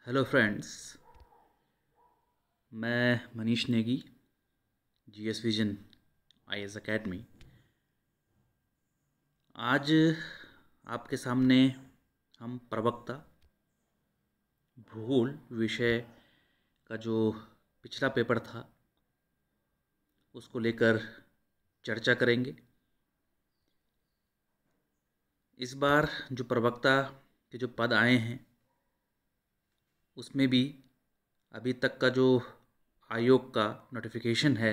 Hello friends, मैं Manish Negi, GS vision IAS academy. आज आपके सामने हम प्रवक्ता भूगोल विषय का जो पिछला पेपर था उसको लेकर चर्चा करेंगे। इस बार जो प्रवक्ता के जो पद आए हैं उसमें भी अभी तक का जो आयोग का नोटिफिकेशन है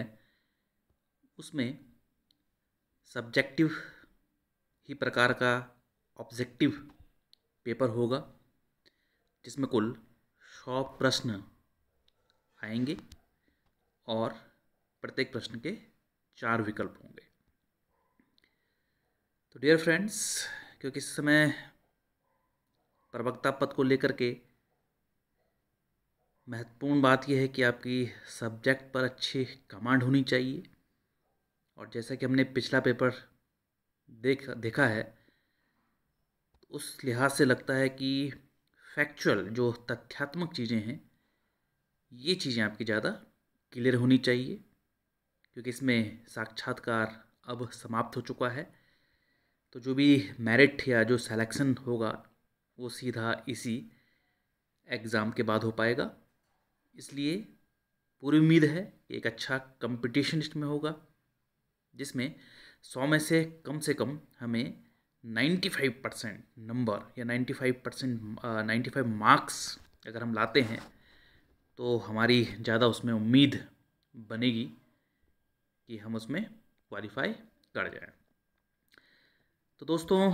उसमें सब्जेक्टिव ही प्रकार का ऑब्जेक्टिव पेपर होगा, जिसमें कुल 100 प्रश्न आएंगे और प्रत्येक प्रश्न के 4 विकल्प होंगे। तो डियर फ्रेंड्स, क्योंकि इस समय प्रवक्ता पद को लेकर के महत्वपूर्ण बात यह है कि आपकी सब्जेक्ट पर अच्छी कमांड होनी चाहिए। और जैसा कि हमने पिछला पेपर देखा है, उस लिहाज से लगता है कि फैक्चुअल जो तथ्यात्मक चीज़ें हैं ये चीज़ें आपकी ज़्यादा क्लियर होनी चाहिए, क्योंकि इसमें साक्षात्कार अब समाप्त हो चुका है। तो जो भी मेरिट या जो सिलेक्शन होगा वो सीधा इसी एग्ज़ाम के बाद हो पाएगा। इसलिए पूरी उम्मीद है कि एक अच्छा कंपटीशन इसमें होगा, जिसमें 100 में से कम हमें 95% नंबर या 95 मार्क्स अगर हम लाते हैं तो हमारी ज़्यादा उसमें उम्मीद बनेगी कि हम उसमें क्वालिफाई कर जाएं। तो दोस्तों,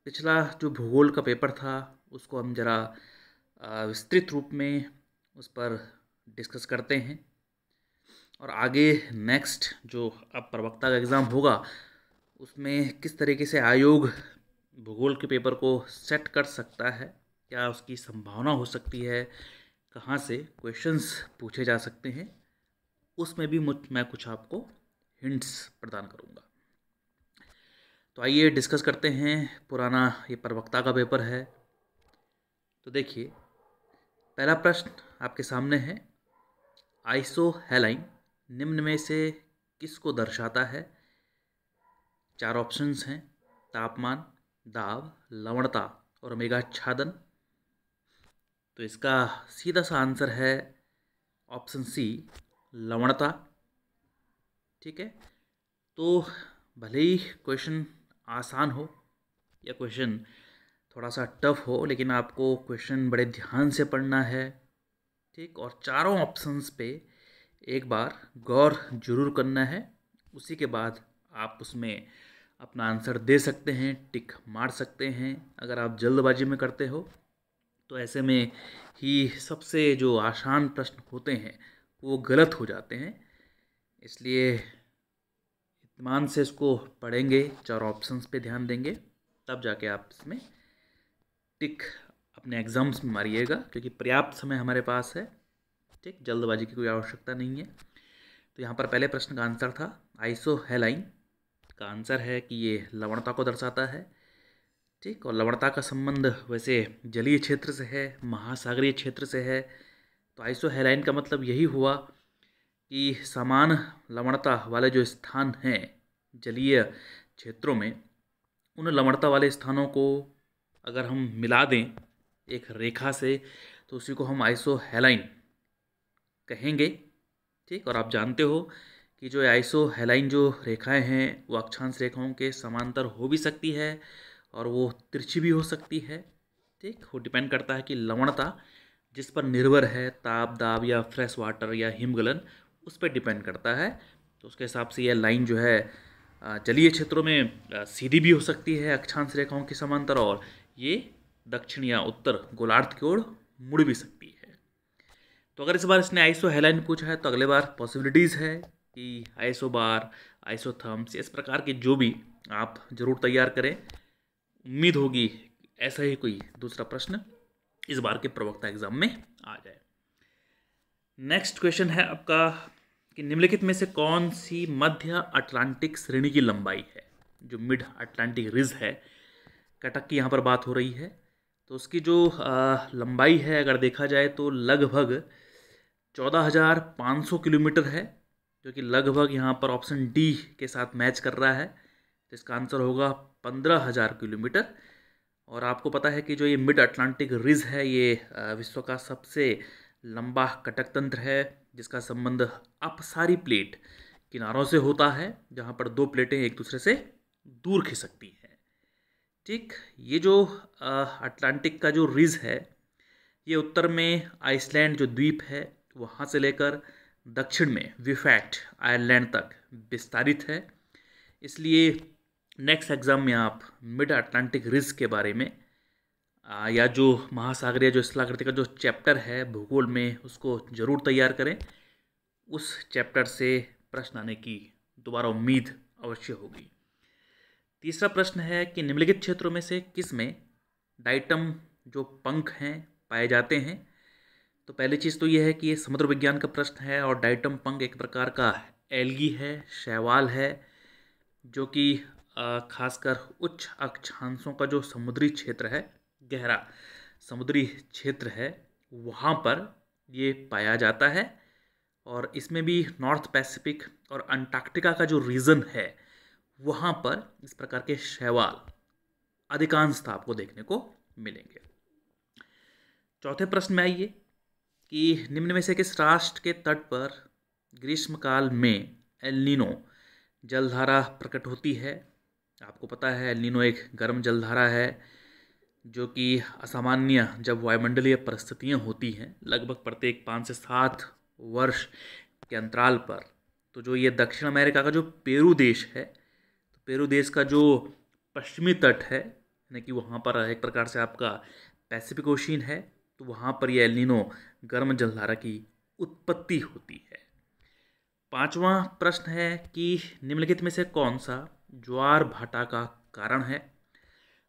पिछला जो भूगोल का पेपर था उसको हम ज़रा विस्तृत रूप में उस पर डिस्कस करते हैं, और आगे नेक्स्ट जो अब प्रवक्ता का एग्ज़ाम होगा उसमें किस तरीके से आयोग भूगोल के पेपर को सेट कर सकता है, क्या उसकी संभावना हो सकती है, कहाँ से क्वेश्चंस पूछे जा सकते हैं, उसमें भी मैं कुछ आपको हिंट्स प्रदान करूँगा। तो आइए डिस्कस करते हैं। पुराना ये प्रवक्ता का पेपर है। तो देखिए, पहला प्रश्न आपके सामने है, आइसोहेलाइन निम्न में से किसको दर्शाता है? 4 ऑप्शंस हैं, तापमान, दाब, लवणता और मेघाच्छादन। तो इसका सीधा सा आंसर है ऑप्शन सी, लवणता। ठीक है। तो भले ही क्वेश्चन आसान हो या क्वेश्चन थोड़ा सा टफ हो, लेकिन आपको क्वेश्चन बड़े ध्यान से पढ़ना है। ठीक, और चारों ऑप्शंस पे एक बार गौर जरूर करना है। उसी के बाद आप उसमें अपना आंसर दे सकते हैं, टिक मार सकते हैं। अगर आप जल्दबाजी में करते हो तो ऐसे में ही सबसे जो आसान प्रश्न होते हैं वो गलत हो जाते हैं। इसलिए इत्मीनान से इसको पढ़ेंगे, 4 ऑप्शंस पे ध्यान देंगे, तब जाके आप इसमें टिक अपने एग्ज़ाम्स में मारिएगा, क्योंकि पर्याप्त समय हमारे पास है। ठीक, जल्दबाजी की कोई आवश्यकता नहीं है। तो यहाँ पर पहले प्रश्न का आंसर था आइसोहेलाइन का आंसर है कि ये लवणता को दर्शाता है। ठीक, और लवणता का संबंध वैसे जलीय क्षेत्र से है, महासागरीय क्षेत्र से है। तो आइसोहेलाइन का मतलब यही हुआ कि समान लवणता वाले जो स्थान हैं जलीय क्षेत्रों में, उन लवणता वाले स्थानों को अगर हम मिला दें एक रेखा से तो उसी को हम आइसोहेलाइन कहेंगे। ठीक, और आप जानते हो कि जो आइसोहेलाइन जो रेखाएं हैं वो अक्षांश रेखाओं के समांतर हो भी सकती है और वो तिरछी भी हो सकती है। ठीक, वो डिपेंड करता है कि लवणता जिस पर निर्भर है, ताप, दाब या फ्रेश वाटर या हिमगलन, उस पर डिपेंड करता है। तो उसके हिसाब से यह लाइन जो है जलीय क्षेत्रों में सीधी भी हो सकती है अक्षांश रेखाओं के समांतर, और ये दक्षिण या उत्तर गोलार्ध की ओर मुड़ भी सकती है। तो अगर इस बार इसने आइसोहेलाइन पूछा है तो अगले बार पॉसिबिलिटीज़ है कि आइसोबार, आइसोथर्म्स, इस प्रकार के जो भी आप जरूर तैयार करें। उम्मीद होगी ऐसा ही कोई दूसरा प्रश्न इस बार के प्रवक्ता एग्जाम में आ जाए। नेक्स्ट क्वेश्चन है आपका कि निम्नलिखित में से कौन सी मध्य अटलांटिक श्रेणी की लंबाई है? जो मिड अटलांटिक रिज है, कटक की यहाँ पर बात हो रही है। तो उसकी जो लंबाई है अगर देखा जाए तो लगभग 14,500 किलोमीटर है, जो कि लगभग यहाँ पर ऑप्शन डी के साथ मैच कर रहा है। तो इसका आंसर होगा 15,000 किलोमीटर। और आपको पता है कि जो ये मिड अटलांटिक रिज है ये विश्व का सबसे लंबा कटक तंत्र है, जिसका संबंध अपसारी प्लेट किनारों से होता है, जहाँ पर दो प्लेटें एक दूसरे से दूर खिसकती हैं। ठीक, ये जो अटलांटिक का जो रिज है ये उत्तर में आइसलैंड जो द्वीप है वहाँ से लेकर दक्षिण में विफैक्ट आयरलैंड तक विस्तारित है। इसलिए नेक्स्ट एग्जाम में आप मिड अटलांटिक रिज के बारे में या जो महासागरीय जो स्थलाकृति का जो चैप्टर है भूगोल में उसको जरूर तैयार करें। उस चैप्टर से प्रश्न आने की दोबारा उम्मीद अवश्य होगी। तीसरा प्रश्न है कि निम्नलिखित क्षेत्रों में से किस में डाइटम जो पंख हैं पाए जाते हैं। तो पहली चीज़ तो ये है कि ये समुद्र विज्ञान का प्रश्न है और डाइटम पंख एक प्रकार का एल्गी है, शैवाल है, जो कि खासकर उच्च अक्षांशों का जो समुद्री क्षेत्र है, गहरा समुद्री क्षेत्र है, वहाँ पर ये पाया जाता है। और इसमें भी नॉर्थ पैसिफिक और अंटार्कटिका का जो रीजन है वहाँ पर इस प्रकार के शैवाल अधिकांशतः आपको देखने को मिलेंगे। चौथे प्रश्न में आइए कि निम्न में से किस राष्ट्र के तट पर ग्रीष्मकाल में एल नीनो जलधारा प्रकट होती है। आपको पता है एल नीनो एक गर्म जलधारा है जो कि असामान्य जब वायुमंडलीय परिस्थितियाँ होती हैं लगभग प्रत्येक 5 से 7 वर्ष के अंतराल पर। तो जो ये दक्षिण अमेरिका का जो पेरू देश है, तो पेरू देश का जो पश्चिमी तट है, यानी कि वहाँ पर एक प्रकार से आपका पैसिफिक ओशियन है, तो वहाँ पर ये एल नीनो गर्म जलधारा की उत्पत्ति होती है। पांचवा प्रश्न है कि निम्नलिखित में से कौन सा ज्वार भाटा का कारण है।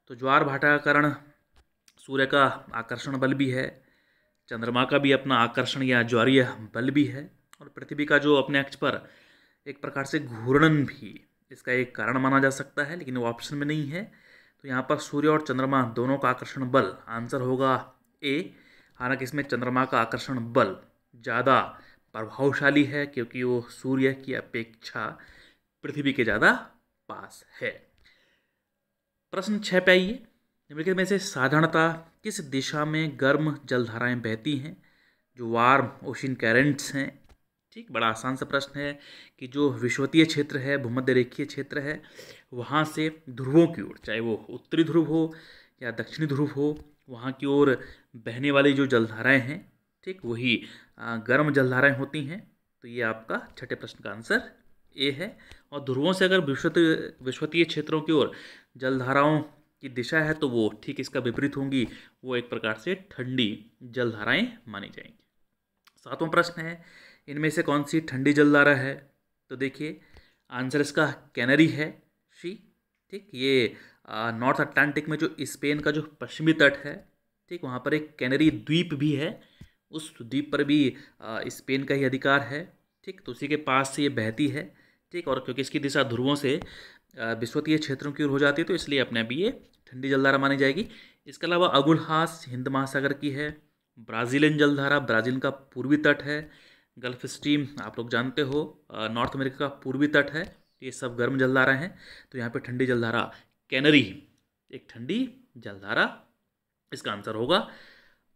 तो ज्वार भाटा का कारण सूर्य का आकर्षण बल भी है, चंद्रमा का भी अपना आकर्षण या ज्वारीय बल भी है, और पृथ्वी का जो अपने अक्ष पर एक प्रकार से घूर्णन भी इसका एक कारण माना जा सकता है, लेकिन वो ऑप्शन में नहीं है। तो यहाँ पर सूर्य और चंद्रमा दोनों का आकर्षण बल आंसर होगा ए। हालांकि इसमें चंद्रमा का आकर्षण बल ज़्यादा प्रभावशाली है क्योंकि वो सूर्य की अपेक्षा पृथ्वी के ज़्यादा पास है। प्रश्न 6 पे आइए। निम्नलिखित में से साधारणतः किस दिशा में गर्म जलधाराएं बहती हैं, जो वार्म ओशियन करेंट्स हैं। ठीक, बड़ा आसान सा प्रश्न है कि जो विषुवतीय क्षेत्र है, भूमध्य रेखीय क्षेत्र है, वहाँ से ध्रुवों की ओर, चाहे वो उत्तरी ध्रुव हो या दक्षिणी ध्रुव हो, वहाँ की ओर बहने वाली जो जलधाराएं हैं, ठीक, वही गर्म जलधाराएं होती हैं। तो ये आपका छठे प्रश्न का आंसर ए है। और ध्रुवों से अगर विषुवतीय क्षेत्रों की ओर जलधाराओं की दिशा है तो वो ठीक इसका विपरीत होंगी, वो एक प्रकार से ठंडी जलधाराएं मानी जाएंगी। सातवां प्रश्न है इनमें से कौन सी ठंडी जलधारा है। तो देखिए आंसर इसका कैनरी है, सी। ठीक, ये नॉर्थ अटलांटिक में जो स्पेन का जो पश्चिमी तट है, ठीक, वहाँ पर एक कैनरी द्वीप भी है, उस द्वीप पर भी स्पेन का ही अधिकार है। ठीक, तो उसी के पास से ये बहती है। ठीक, और क्योंकि इसकी दिशा ध्रुवों से विषुवतीय क्षेत्रों की ओर हो जाती है तो इसलिए अपने भी ये ठंडी जलधारा मानी जाएगी। इसके अलावा अगुलहास हिंद महासागर की है, ब्राज़ीलियन जलधारा ब्राज़ील का पूर्वी तट है, गल्फ स्ट्रीम आप लोग जानते हो नॉर्थ अमेरिका का पूर्वी तट है, ये सब गर्म जलधारा हैं। तो यहाँ पे ठंडी जलधारा कैनरी एक ठंडी जलधारा इसका आंसर होगा।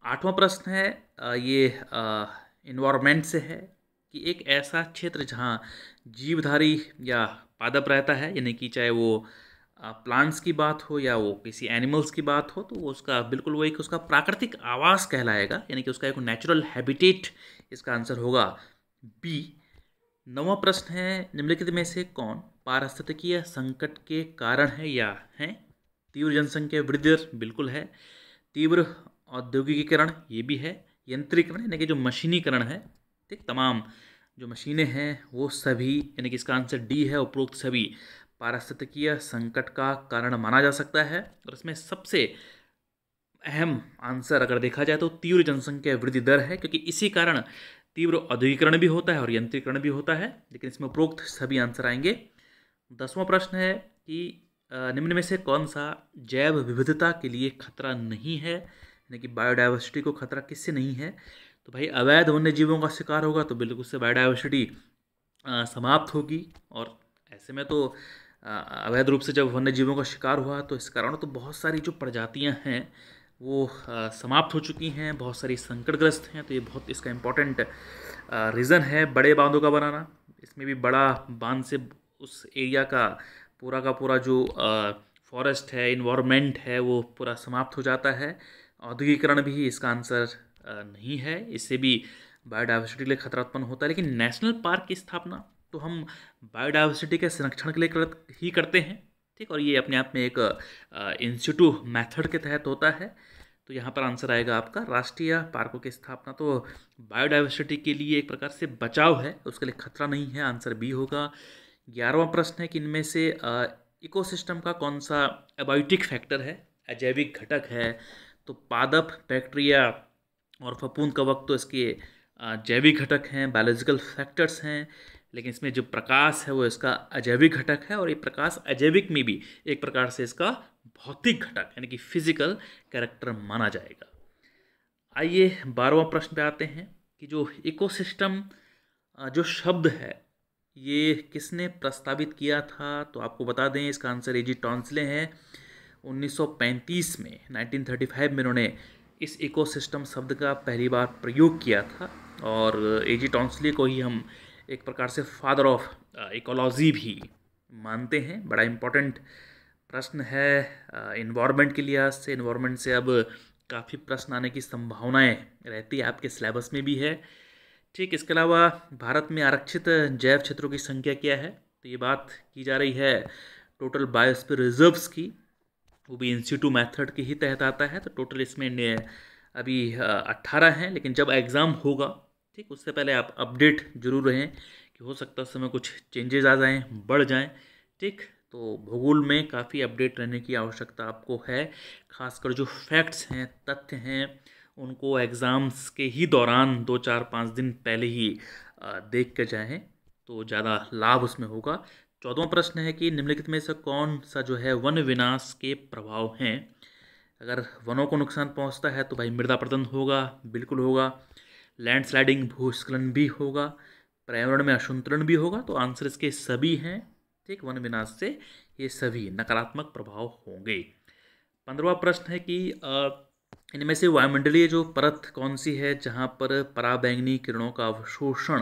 आठवां प्रश्न है ये इन्वायरमेंट से है कि एक ऐसा क्षेत्र जहाँ जीवधारी या पादप रहता है, यानी कि चाहे वो प्लांट्स की बात हो या वो किसी एनिमल्स की बात हो, तो वो उसका बिल्कुल वो एक उसका प्राकृतिक आवास कहलाएगा, यानी कि उसका एक नेचुरल हैबिटेट। इसका आंसर होगा बी। नौवां प्रश्न है निम्नलिखित में से कौन पारिस्थितिकीय संकट के कारण है या हैं। तीव्र जनसंख्या वृद्धि दर बिल्कुल है, तीव्र औद्योगिकीकरण ये भी है, यंत्रीकरण यानी कि जो मशीनीकरण है, ठीक, तमाम जो मशीनें हैं वो सभी, यानी कि इसका आंसर डी है, उपरोक्त सभी पारिस्थितिकीय संकट का कारण माना जा सकता है। और इसमें सबसे अहम आंसर अगर देखा जाए तो तीव्र जनसंख्या वृद्धि दर है, क्योंकि इसी कारण तीव्र औद्योगिकरण भी होता है और यंत्रीकरण भी होता है, लेकिन इसमें उपरोक्त सभी आंसर आएंगे। 10वां प्रश्न है कि निम्न में से कौन सा जैव विविधता के लिए खतरा नहीं है, यानी कि बायोडाइवर्सिटी को खतरा किससे नहीं है? तो भाई अवैध वन्य जीवों का शिकार होगा तो बिल्कुल से बायोडाइवर्सिटी समाप्त होगी। और ऐसे में तो अवैध रूप से जब वन्य जीवों का शिकार हुआ तो इस कारण तो बहुत सारी जो प्रजातियां हैं वो समाप्त हो चुकी हैं, बहुत सारी संकटग्रस्त हैं। तो ये बहुत इसका इम्पोर्टेंट रीज़न है बड़े बांधों का बनाना। इसमें भी बड़ा बांध से उस एरिया का पूरा जो फॉरेस्ट है, इन्वायरमेंट है, वो पूरा समाप्त हो जाता है। औद्योगिकरण भी इसका आंसर नहीं है, इससे भी बायोडाइवर्सिटी के लिए खतरा उत्पन्न होता है। लेकिन नेशनल पार्क की स्थापना तो हम बायोडाइवर्सिटी के संरक्षण के लिए ही करते हैं, ठीक। और ये अपने आप में एक इंस्टीट्यू मेथड के तहत होता है। तो यहाँ पर आंसर आएगा आपका राष्ट्रीय पार्कों की स्थापना तो बायोडाइवर्सिटी के लिए एक प्रकार से बचाव है, उसके लिए खतरा नहीं है, आंसर बी होगा। 11वां प्रश्न है कि इनमें से इकोसिस्टम का कौन सा एबायोटिक फैक्टर है, अजैविक घटक है? तो पादप, बैक्टीरिया और फफूंद कवक तो इसके जैविक घटक हैं, बायोलॉजिकल फैक्टर्स हैं। लेकिन इसमें जो प्रकाश है वो इसका अजैविक घटक है, और ये प्रकाश अजैविक में भी एक प्रकार से इसका भौतिक घटक यानी कि फिजिकल कैरेक्टर माना जाएगा। आइए 12वां प्रश्न पे आते हैं कि जो इकोसिस्टम जो शब्द है ये किसने प्रस्तावित किया था? तो आपको बता दें इसका आंसर एजी टॉन्सले हैं। 1935 में 1935 में उन्होंने इस इकोसिस्टम शब्द का पहली बार प्रयोग किया था। और एजी टॉन्सले को ही हम एक प्रकार से फादर ऑफ इकोलॉजी भी मानते हैं। बड़ा इम्पोर्टेंट प्रश्न है इन्वायरमेंट के लिहाज से। इन्वायरमेंट से अब काफ़ी प्रश्न आने की संभावनाएं रहती है, आपके सिलेबस में भी है, ठीक। इसके अलावा भारत में आरक्षित जैव क्षेत्रों की संख्या क्या है? तो ये बात की जा रही है टोटल बायोस्फीयर रिजर्व्स की, वो भी इंस्टीट्यू मेथड के ही तहत आता है। तो टोटल इसमें अभी 18 हैं, लेकिन जब एग्ज़ाम होगा, ठीक, उससे पहले आप अपडेट जरूर रहें कि हो सकता है उस समय कुछ चेंजेस आ जाएं, बढ़ जाएं, ठीक। तो भूगोल में काफ़ी अपडेट रहने की आवश्यकता आपको है, खासकर जो फैक्ट्स हैं, तथ्य हैं, उनको एग्ज़ाम्स के ही दौरान 2-4-5 दिन पहले ही देख के जाएं तो ज़्यादा लाभ उसमें होगा। 14वां प्रश्न है कि निम्नलिखित में से कौन सा जो है वन विनाश के प्रभाव हैं? अगर वनों को नुकसान पहुंचता है तो भाई मृदा अपरदन होगा, बिल्कुल होगा। लैंडस्लाइडिंग, भूस्खलन भी होगा, पर्यावरण में असंतुलन भी होगा। तो आंसर इसके सभी हैं, ठीक। वन विनाश से ये सभी नकारात्मक प्रभाव होंगे। 15वां प्रश्न है कि इनमें से वायुमंडलीय जो परत कौन सी है जहाँ पर पराबैंगनी किरणों का अवशोषण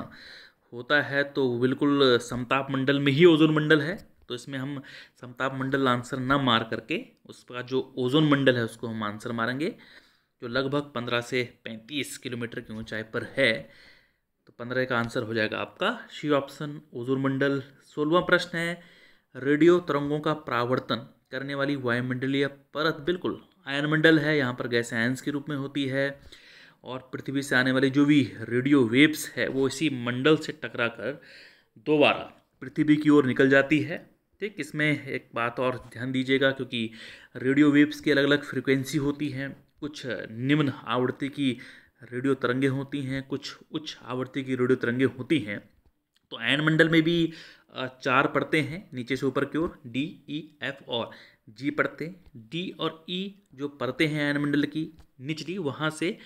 होता है? तो बिल्कुल समताप मंडल में ही ओजोन मंडल है। तो इसमें हम समताप मंडल आंसर ना मार करके उसका जो ओजोन मंडल है उसको हम आंसर मारेंगे, जो लगभग 15 से 35 किलोमीटर की ऊंचाई पर है। तो 15 का आंसर हो जाएगा आपका सी ऑप्शन, ओजोन मंडल। 16वां प्रश्न है रेडियो तरंगों का परावर्तन करने वाली वायुमंडलीय परत बिल्कुल आयन मंडल है, यहाँ पर गैस आयंस के रूप में होती है। और पृथ्वी से आने वाली जो भी रेडियो वेव्स है वो इसी मंडल से टकरा कर दोबारा पृथ्वी की ओर निकल जाती है, ठीक। इसमें एक बात और ध्यान दीजिएगा, क्योंकि रेडियो वेव्स की अलग अलग फ्रिक्वेंसी होती हैं। कुछ निम्न आवृत्ति की रेडियो तरंगें होती हैं, कुछ उच्च आवृत्ति की रेडियो तरंगें होती हैं। तो आयन मंडल में भी 4 परतें हैं नीचे से ऊपर की ओर, डी, ई, एफ और जी परतें। डी और ई जो परतें हैं आयन मंडल की निचली, वहाँ से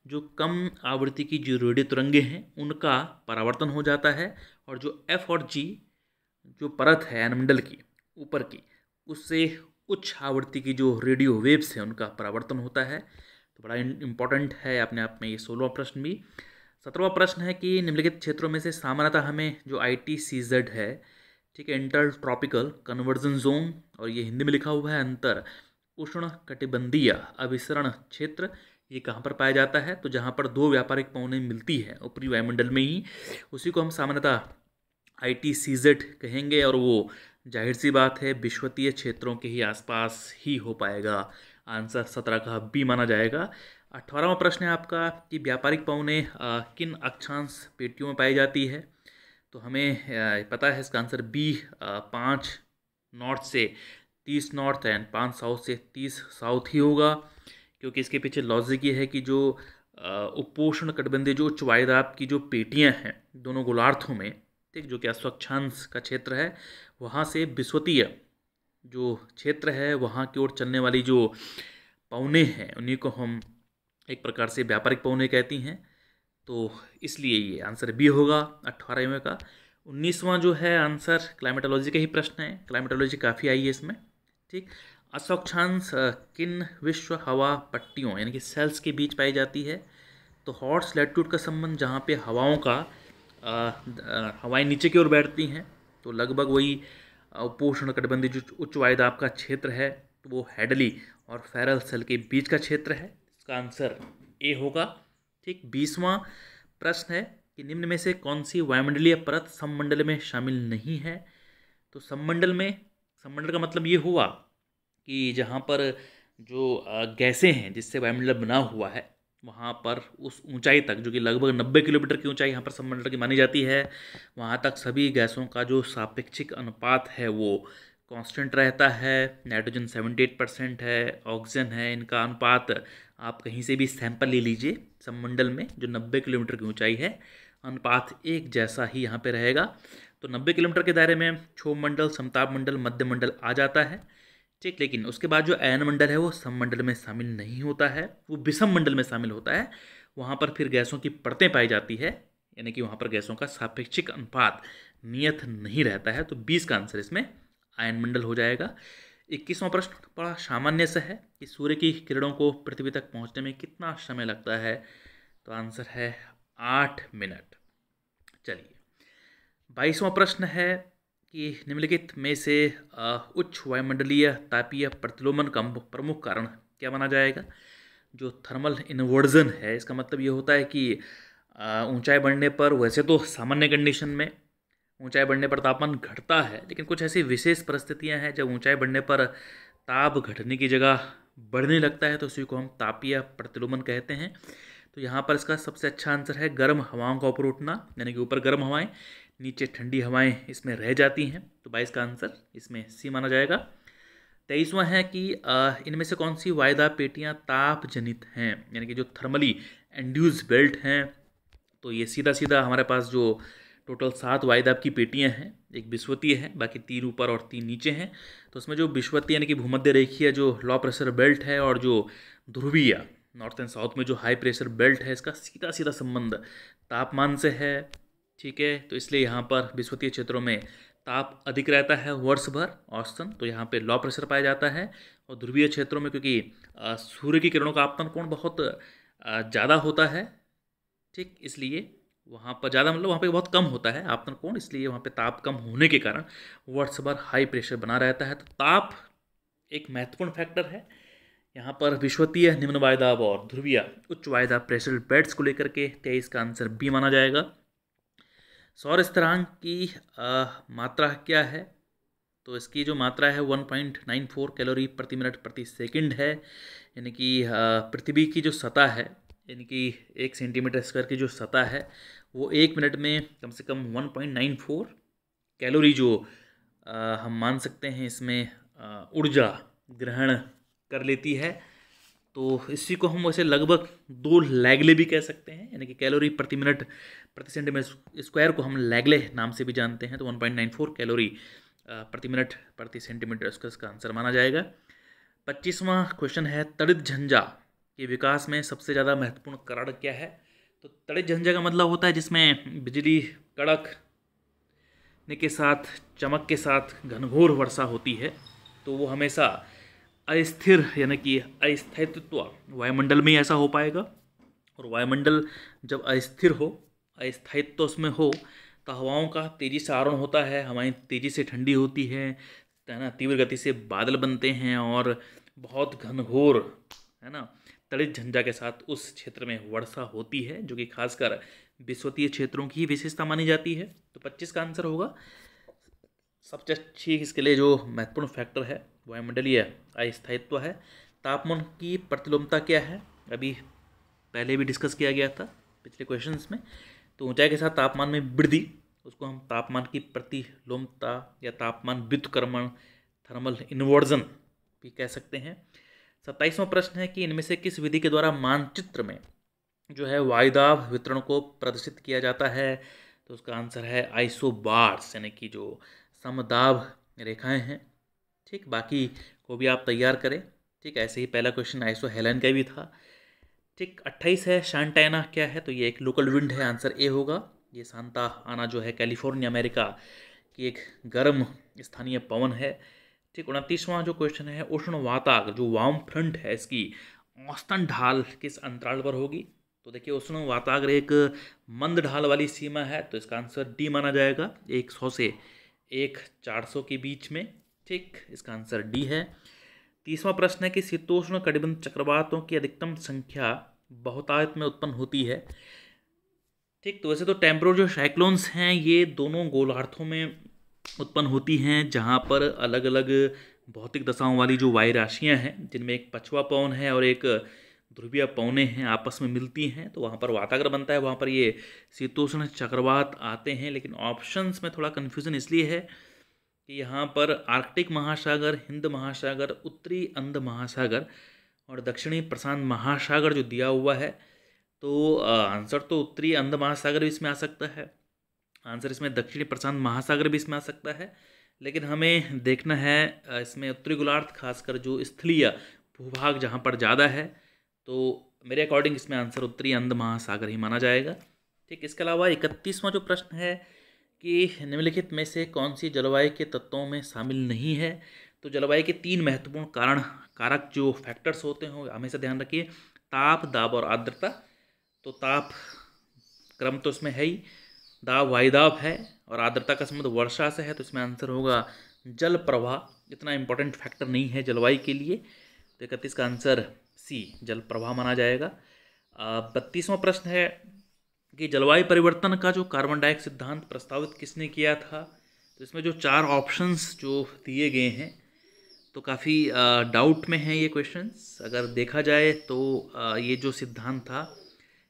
जो कम आवृत्ति की जो रेडियो तरंगें हैं उनका परावर्तन हो जाता है। और जो एफ और जी जो परत है आयन मंडल की ऊपर की, उससे उच्च आवृत्ति की जो रेडियो वेव्स हैं उनका परावर्तन होता है। तो बड़ा इम्पोर्टेंट है अपने आप में ये 16वां प्रश्न भी। 17वां प्रश्न है कि निम्नलिखित क्षेत्रों में से सामान्यतः हमें जो ITCZ है, ठीक है, इंटर ट्रॉपिकल कन्वर्जन जोन, और ये हिंदी में लिखा हुआ है अंतर उष्ण कटिबंधीय अभिसरण क्षेत्र, ये कहाँ पर पाया जाता है? तो जहाँ पर 2 व्यापारिक पौने मिलती है ऊपरी वायुमंडल में ही, उसी को हम सामान्यतः ITCZ कहेंगे। और वो जाहिर सी बात है विश्वतीय क्षेत्रों के ही आसपास ही हो पाएगा। आंसर 17 का बी माना जाएगा। 18वां प्रश्न है आपका कि व्यापारिक पौने किन अक्षांश पेटियों में पाई जाती है? तो हमें पता है इसका आंसर बी 5 नॉर्थ से 30 नॉर्थ एंड 5 साउथ से 30 साउथ ही होगा, क्योंकि इसके पीछे लॉजिक ये है कि जो उपोष्ण कटिबंधीय जो उच्च वायुदाब की जो पेटियां हैं दोनों गोलार्धों में, ठीक, जो कि अस्वक्षांश का क्षेत्र है, वहाँ से विश्वतीय जो क्षेत्र है वहाँ की ओर चलने वाली जो पवने हैं उन्हीं को हम एक प्रकार से व्यापारिक पवने कहती हैं। तो इसलिए ये आंसर बी होगा 18वें का। 19वां जो है आंसर क्लाइमेटोलॉजी का ही प्रश्न है, क्लाइमेटोलॉजी काफ़ी आई है इसमें। ठीक, अक्षांश किन विश्व हवा पट्टियों यानी कि सेल्स के बीच पाई जाती है? तो हॉट्स लैटिट्यूड का संबंध जहाँ पे हवाओं का हवाएं नीचे की ओर बैठती हैं, तो लगभग वही उपोष्ण कटिबंधीय जो उच्च वायुदाब का क्षेत्र है, तो वो हैडली और फेरल सेल के बीच का क्षेत्र है। इसका आंसर ए होगा। ठीक, 20वां प्रश्न है कि निम्न में से कौन सी वायुमंडलीय परत सममंडल में शामिल नहीं है? तो सममंडल का मतलब ये हुआ कि जहाँ पर जो गैसें हैं जिससे वायुमंडल बना हुआ है वहाँ पर उस ऊंचाई तक, जो कि लगभग 90 किलोमीटर की ऊंचाई यहाँ पर सममंडल की मानी जाती है, वहाँ तक सभी गैसों का जो सापेक्षिक अनुपात है वो कांस्टेंट रहता है। नाइट्रोजन 78% है, ऑक्सीजन है, इनका अनुपात आप कहीं से भी सैंपल ले लीजिए सममंडल में जो 90 किलोमीटर की ऊंचाई है, अनुपात एक जैसा ही यहाँ पे रहेगा। तो 90 किलोमीटर के दायरे में क्षोभ मंडल, समताप मंडल, मध्य मंडल आ जाता है। ठीक, लेकिन उसके बाद जो अयन मंडल है वो सममंडल में शामिल नहीं होता है, वो विषम मंडल में शामिल होता है। वहाँ पर फिर गैसों की परतें पाई जाती है, यानी कि वहाँ पर गैसों का सापेक्षिक अनुपात नियत नहीं रहता है। तो 20 का आंसर इसमें अयन मंडल हो जाएगा। 21वां प्रश्न बड़ा सामान्य सा है कि सूर्य की किरणों को पृथ्वी तक पहुँचने में कितना समय लगता है? तो आंसर है 8 मिनट। चलिए, 22वां प्रश्न है कि निम्नलिखित में से उच्च वायुमंडलीय तापीय प्रतिलोमन का प्रमुख कारण क्या माना जाएगा? जो थर्मल इन्वर्जन है, इसका मतलब ये होता है कि ऊंचाई बढ़ने पर, वैसे तो सामान्य कंडीशन में ऊंचाई बढ़ने पर तापमान घटता है, लेकिन कुछ ऐसी विशेष परिस्थितियां हैं जब ऊंचाई बढ़ने पर ताप घटने की जगह बढ़ने लगता है, तो उसी को हम तापीय प्रतिलोमन कहते हैं। तो यहाँ पर इसका सबसे अच्छा आंसर है गर्म हवाओं का ऊपर उठना, यानी कि ऊपर गर्म हवाएं, नीचे ठंडी हवाएं इसमें रह जाती हैं। तो 22 का आंसर इसमें सी माना जाएगा। 23वां है कि इनमें से कौन सी वायुदाब पेटियां ताप जनित हैं, यानी कि जो थर्मली एंड्यूस बेल्ट हैं। तो ये सीधा सीधा हमारे पास जो टोटल 7 वायुदाब की पेटियां हैं, एक विषुवतीय है, बाकी 3 ऊपर और 3 नीचे हैं। तो उसमें जो विषुवतीय यानी कि भूमध्य रेखीय जो लो प्रेशर बेल्ट है, और जो ध्रुवीय नॉर्थ एंड साउथ में जो हाई प्रेशर बेल्ट है, इसका सीधा सीधा संबंध तापमान से है। ठीक है, तो इसलिए यहाँ पर विषुवतीय क्षेत्रों में ताप अधिक रहता है वर्ष भर औसतन, तो यहाँ पे लो प्रेशर पाया जाता है। और ध्रुवीय क्षेत्रों में क्योंकि सूर्य की किरणों का आपतन कोण बहुत ज़्यादा होता है, ठीक, इसलिए वहाँ पर ज़्यादा मतलब वहाँ पे बहुत कम होता है आपतन कोण, इसलिए वहाँ पे ताप कम होने के कारण वर्ष भर हाई प्रेशर बना रहता है। तो ताप एक महत्वपूर्ण फैक्टर है यहाँ पर विषुवतीय निम्न वायुदाब और ध्रुवीय उच्च वायुदाब प्रेशर बेल्ट्स को लेकर के। 23 का आंसर बी माना जाएगा। सौर स्थिरांक की मात्रा क्या है? तो इसकी जो मात्रा है 1.94 कैलोरी प्रति मिनट प्रति सेकंड है, यानी कि पृथ्वी की जो सतह है, यानी कि 1 सेंटीमीटर स्क्वायर की जो सतह है, वो 1 मिनट में कम से कम 1.94 कैलोरी जो हम मान सकते हैं इसमें ऊर्जा ग्रहण कर लेती है। तो इसी को हम वैसे लगभग 2 लैगले भी कह सकते हैं, यानी कि कैलोरी प्रति मिनट प्रति सेंटीमीटर स्क्वायर को हम लैगले नाम से भी जानते हैं। तो 1.94 कैलोरी प्रति मिनट प्रति सेंटीमीटर स्क्वायर इसका आंसर माना जाएगा। 25वां क्वेश्चन है तड़ित झंझा के विकास में सबसे ज़्यादा महत्वपूर्ण कारण क्या है? तो तड़ित झंझा का मतलब होता है जिसमें बिजली कड़कने के साथ, चमक के साथ घनघोर वर्षा होती है। तो वो हमेशा अस्थिर यानी कि अस्थायित्व वायुमंडल में ही ऐसा हो पाएगा। और वायुमंडल जब अस्थिर हो, अस्थायित्व उसमें हो, तो हवाओं का तेज़ी से आरोहण होता है, हवाएं तेज़ी से ठंडी होती है ना, तीव्र गति से बादल बनते हैं और बहुत घनघोर, है ना, तड़ित झंझा के साथ उस क्षेत्र में वर्षा होती है, जो कि खासकर विषुवतीय क्षेत्रों की विशेषता मानी जाती है। तो 25 का आंसर होगा। सबसे अच्छी इसके लिए जो महत्वपूर्ण फैक्टर है वायुमंडलीय अस्थायित्व है। तापमान की प्रतिलोमता क्या है? अभी पहले भी डिस्कस किया गया था पिछले क्वेश्चंस में। तो ऊंचाई के साथ तापमान में वृद्धि, उसको हम तापमान की प्रतिलोमता या तापमान व्युत्क्रमण, थर्मल इन्वर्जन भी कह सकते हैं। 27वां प्रश्न है कि इनमें से किस विधि के द्वारा मानचित्र में जो है वायुदाब वितरण को प्रदर्शित किया जाता है? तो उसका आंसर है आइसोबार्स, यानी कि जो समदाब रेखाएं हैं। ठीक। ठीक, बाकी को भी आप तैयार करें। ठीक, ऐसे ही पहला क्वेश्चन आइसो हेलन का भी था। ठीक, 28 है शांटा आना क्या है, तो ये एक लोकल विंड है, आंसर ए होगा। ये सांता आना जो है कैलिफोर्निया अमेरिका की एक गर्म स्थानीय पवन है। ठीक, 29वां जो क्वेश्चन है उष्ण वाताग जो वार्म फ्रंट है इसकी औसतन ढाल किस अंतराल पर होगी, तो देखिए उष्ण वाताग्र एक मंद ढाल वाली सीमा है, तो इसका आंसर डी माना जाएगा, 100 से 400 के बीच में। ठीक, इसका आंसर डी है। 30वां प्रश्न है कि शीतोष्ण कटिबंध चक्रवातों की अधिकतम संख्या बहुतायत में उत्पन्न होती है। ठीक, तो वैसे तो टेम्परेट जो साइक्लोन्स हैं ये दोनों गोलार्धों में उत्पन्न होती हैं, जहाँ पर अलग अलग भौतिक दशाओं वाली जो वायु राशियाँ हैं जिनमें एक पछुआ पवन है और एक ध्रुवीय पवनें हैं आपस में मिलती हैं, तो वहाँ पर वाताग्र बनता है, वहाँ पर ये शीतोष्ण चक्रवात आते हैं। लेकिन ऑप्शंस में थोड़ा कन्फ्यूज़न इसलिए है कि यहाँ पर आर्कटिक महासागर, हिंद महासागर, उत्तरी अंध महासागर और दक्षिणी प्रशांत महासागर जो दिया हुआ है, तो आंसर तो उत्तरी अंध महासागर भी इसमें आ सकता है, आंसर इसमें दक्षिणी प्रशांत महासागर भी इसमें आ सकता है। लेकिन हमें देखना है इसमें उत्तरी गोलार्ध खासकर जो स्थलीय भूभाग जहाँ पर ज़्यादा है, तो मेरे अकॉर्डिंग इसमें आंसर उत्तरी अंध महासागर ही माना जाएगा। ठीक, इसके अलावा 31वां जो प्रश्न है कि निम्नलिखित में से कौन सी जलवायु के तत्वों में शामिल नहीं है, तो जलवायु के 3 महत्वपूर्ण कारक जो फैक्टर्स होते हैं हमेशा ध्यान रखिए, ताप, दाब और आर्द्रता। तो ताप क्रम तो इसमें है ही, दाब वायुदाब है और आर्द्रता का संबंध वर्षा से है, तो इसमें आंसर होगा जल प्रवाह। इतना इंपॉर्टेंट फैक्टर नहीं है जलवायु के लिए, तो 31 का आंसर सी जल प्रवाह माना जाएगा। 32वां प्रश्न है कि जलवायु परिवर्तन का जो कार्बन डाइऑक्साइड सिद्धांत प्रस्तावित किसने किया था, तो इसमें जो 4 ऑप्शंस जो दिए गए हैं तो काफ़ी डाउट में है ये क्वेश्चंस। अगर देखा जाए तो ये जो सिद्धांत था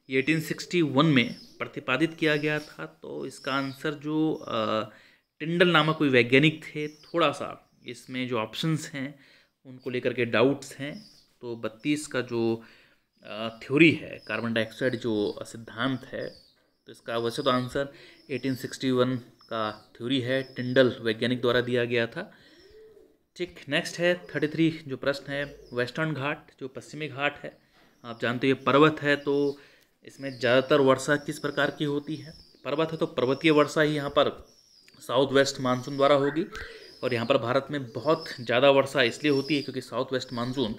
ये 1861 में प्रतिपादित किया गया था, तो इसका आंसर जो टिंडल नामक कोई वैज्ञानिक थे, थोड़ा सा इसमें जो ऑप्शंस हैं उनको लेकर के डाउट्स हैं। तो 32 का जो थ्योरी है कार्बन डाइऑक्साइड जो सिद्धांत है, तो इसका वैसे तो आंसर 1861 का थ्योरी है, टिंडल वैज्ञानिक द्वारा दिया गया था। ठीक, नेक्स्ट है 33 जो प्रश्न है वेस्टर्न घाट जो पश्चिमी घाट है, आप जानते हैं ये पर्वत है, तो इसमें ज़्यादातर वर्षा किस प्रकार की होती है, पर्वत है तो पर्वतीय वर्षा ही यहाँ पर साउथ वेस्ट मानसून द्वारा होगी। और यहाँ पर भारत में बहुत ज़्यादा वर्षा इसलिए होती है क्योंकि साउथ वेस्ट मानसून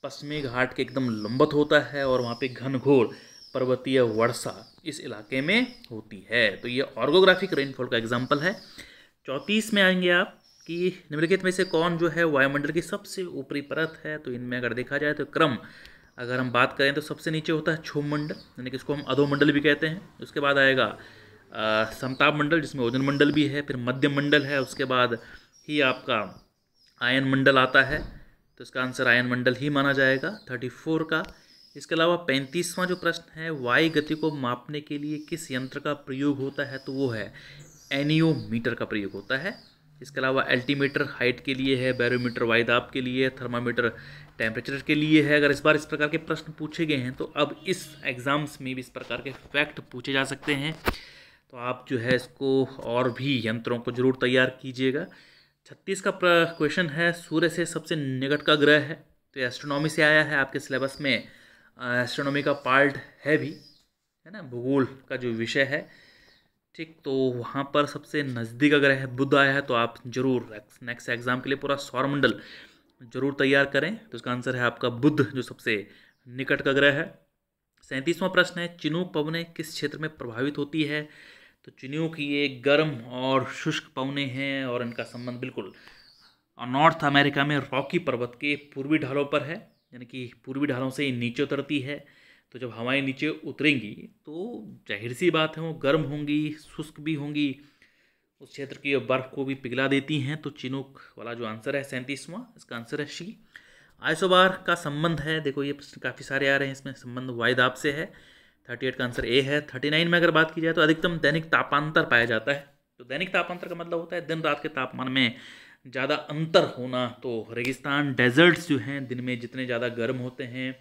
पश्चिमी घाट के एकदम लंबत होता है और वहाँ पे घनघोर पर्वतीय वर्षा इस इलाके में होती है। तो ये ऑर्गोग्राफिक रेनफॉल का एग्जाम्पल है। 34 में आएंगे आप कि निम्नलिखित में से कौन जो है वायुमंडल की सबसे ऊपरी परत है, तो इनमें अगर देखा जाए तो क्रम अगर हम बात करें तो सबसे नीचे होता है क्षोभ मंडल, यानी कि इसको हम अधोमंडल भी कहते हैं। उसके बाद आएगा समताप मंडल जिसमें ओजोन मंडल भी है, फिर मध्य मंडल है, उसके बाद ही आपका आयन मंडल आता है, तो इसका आंसर आयन मंडल ही माना जाएगा 34 का। इसके अलावा 35वां जो प्रश्न है वायु गति को मापने के लिए किस यंत्र का प्रयोग होता है, तो वो है एनियोमीटर का प्रयोग होता है। इसके अलावा एल्टीमीटर हाइट के लिए है, बैरोमीटर वायुदाब के लिए, थर्मामीटर टेम्परेचर के लिए है। अगर इस बार इस प्रकार के प्रश्न पूछे गए हैं तो अब इस एग्ज़ाम्स में भी इस प्रकार के फैक्ट पूछे जा सकते हैं, तो आप जो है इसको और भी यंत्रों को जरूर तैयार कीजिएगा। 36 का क्वेश्चन है सूर्य से सबसे निकट का ग्रह है, तो एस्ट्रोनॉमी से आया है, आपके सिलेबस में एस्ट्रोनॉमी का पार्ट है भी, है ना, भूगोल का जो विषय है। ठीक, तो वहाँ पर सबसे नज़दीक अगर है बुध आया है, तो आप जरूर नेक्स्ट एग्जाम के लिए पूरा सौरमंडल जरूर तैयार करें, तो इसका आंसर है आपका बुध जो सबसे निकट का ग्रह है। 37वां प्रश्न है चिनूक पवनें किस क्षेत्र में प्रभावित होती है, तो चिनूक ये गर्म और शुष्क पवनें हैं और इनका संबंध बिल्कुल नॉर्थ अमेरिका में रॉकी पर्वत के पूर्वी ढालों पर है, यानी कि पूर्वी ढालों से नीचे उतरती है, तो जब हवाएं नीचे उतरेंगी तो जाहिर सी बात है वो गर्म होंगी, शुष्क भी होंगी, उस क्षेत्र की बर्फ को भी पिघला देती हैं, तो चिनूक वाला जो आंसर है 37वां, इसका आंसर है शी। आइसोबार का संबंध है, देखो ये प्रश्न काफ़ी सारे आ रहे हैं, इसमें संबंध वायुदाब से है, 38 का आंसर ए है। 39 में अगर बात की जाए तो अधिकतम दैनिक तापांतर पाया जाता है, तो दैनिक तापांतर का मतलब होता है दिन रात के तापमान में ज़्यादा अंतर होना। तो रेगिस्तान डेजर्ट्स जो हैं दिन में जितने ज़्यादा गर्म होते हैं,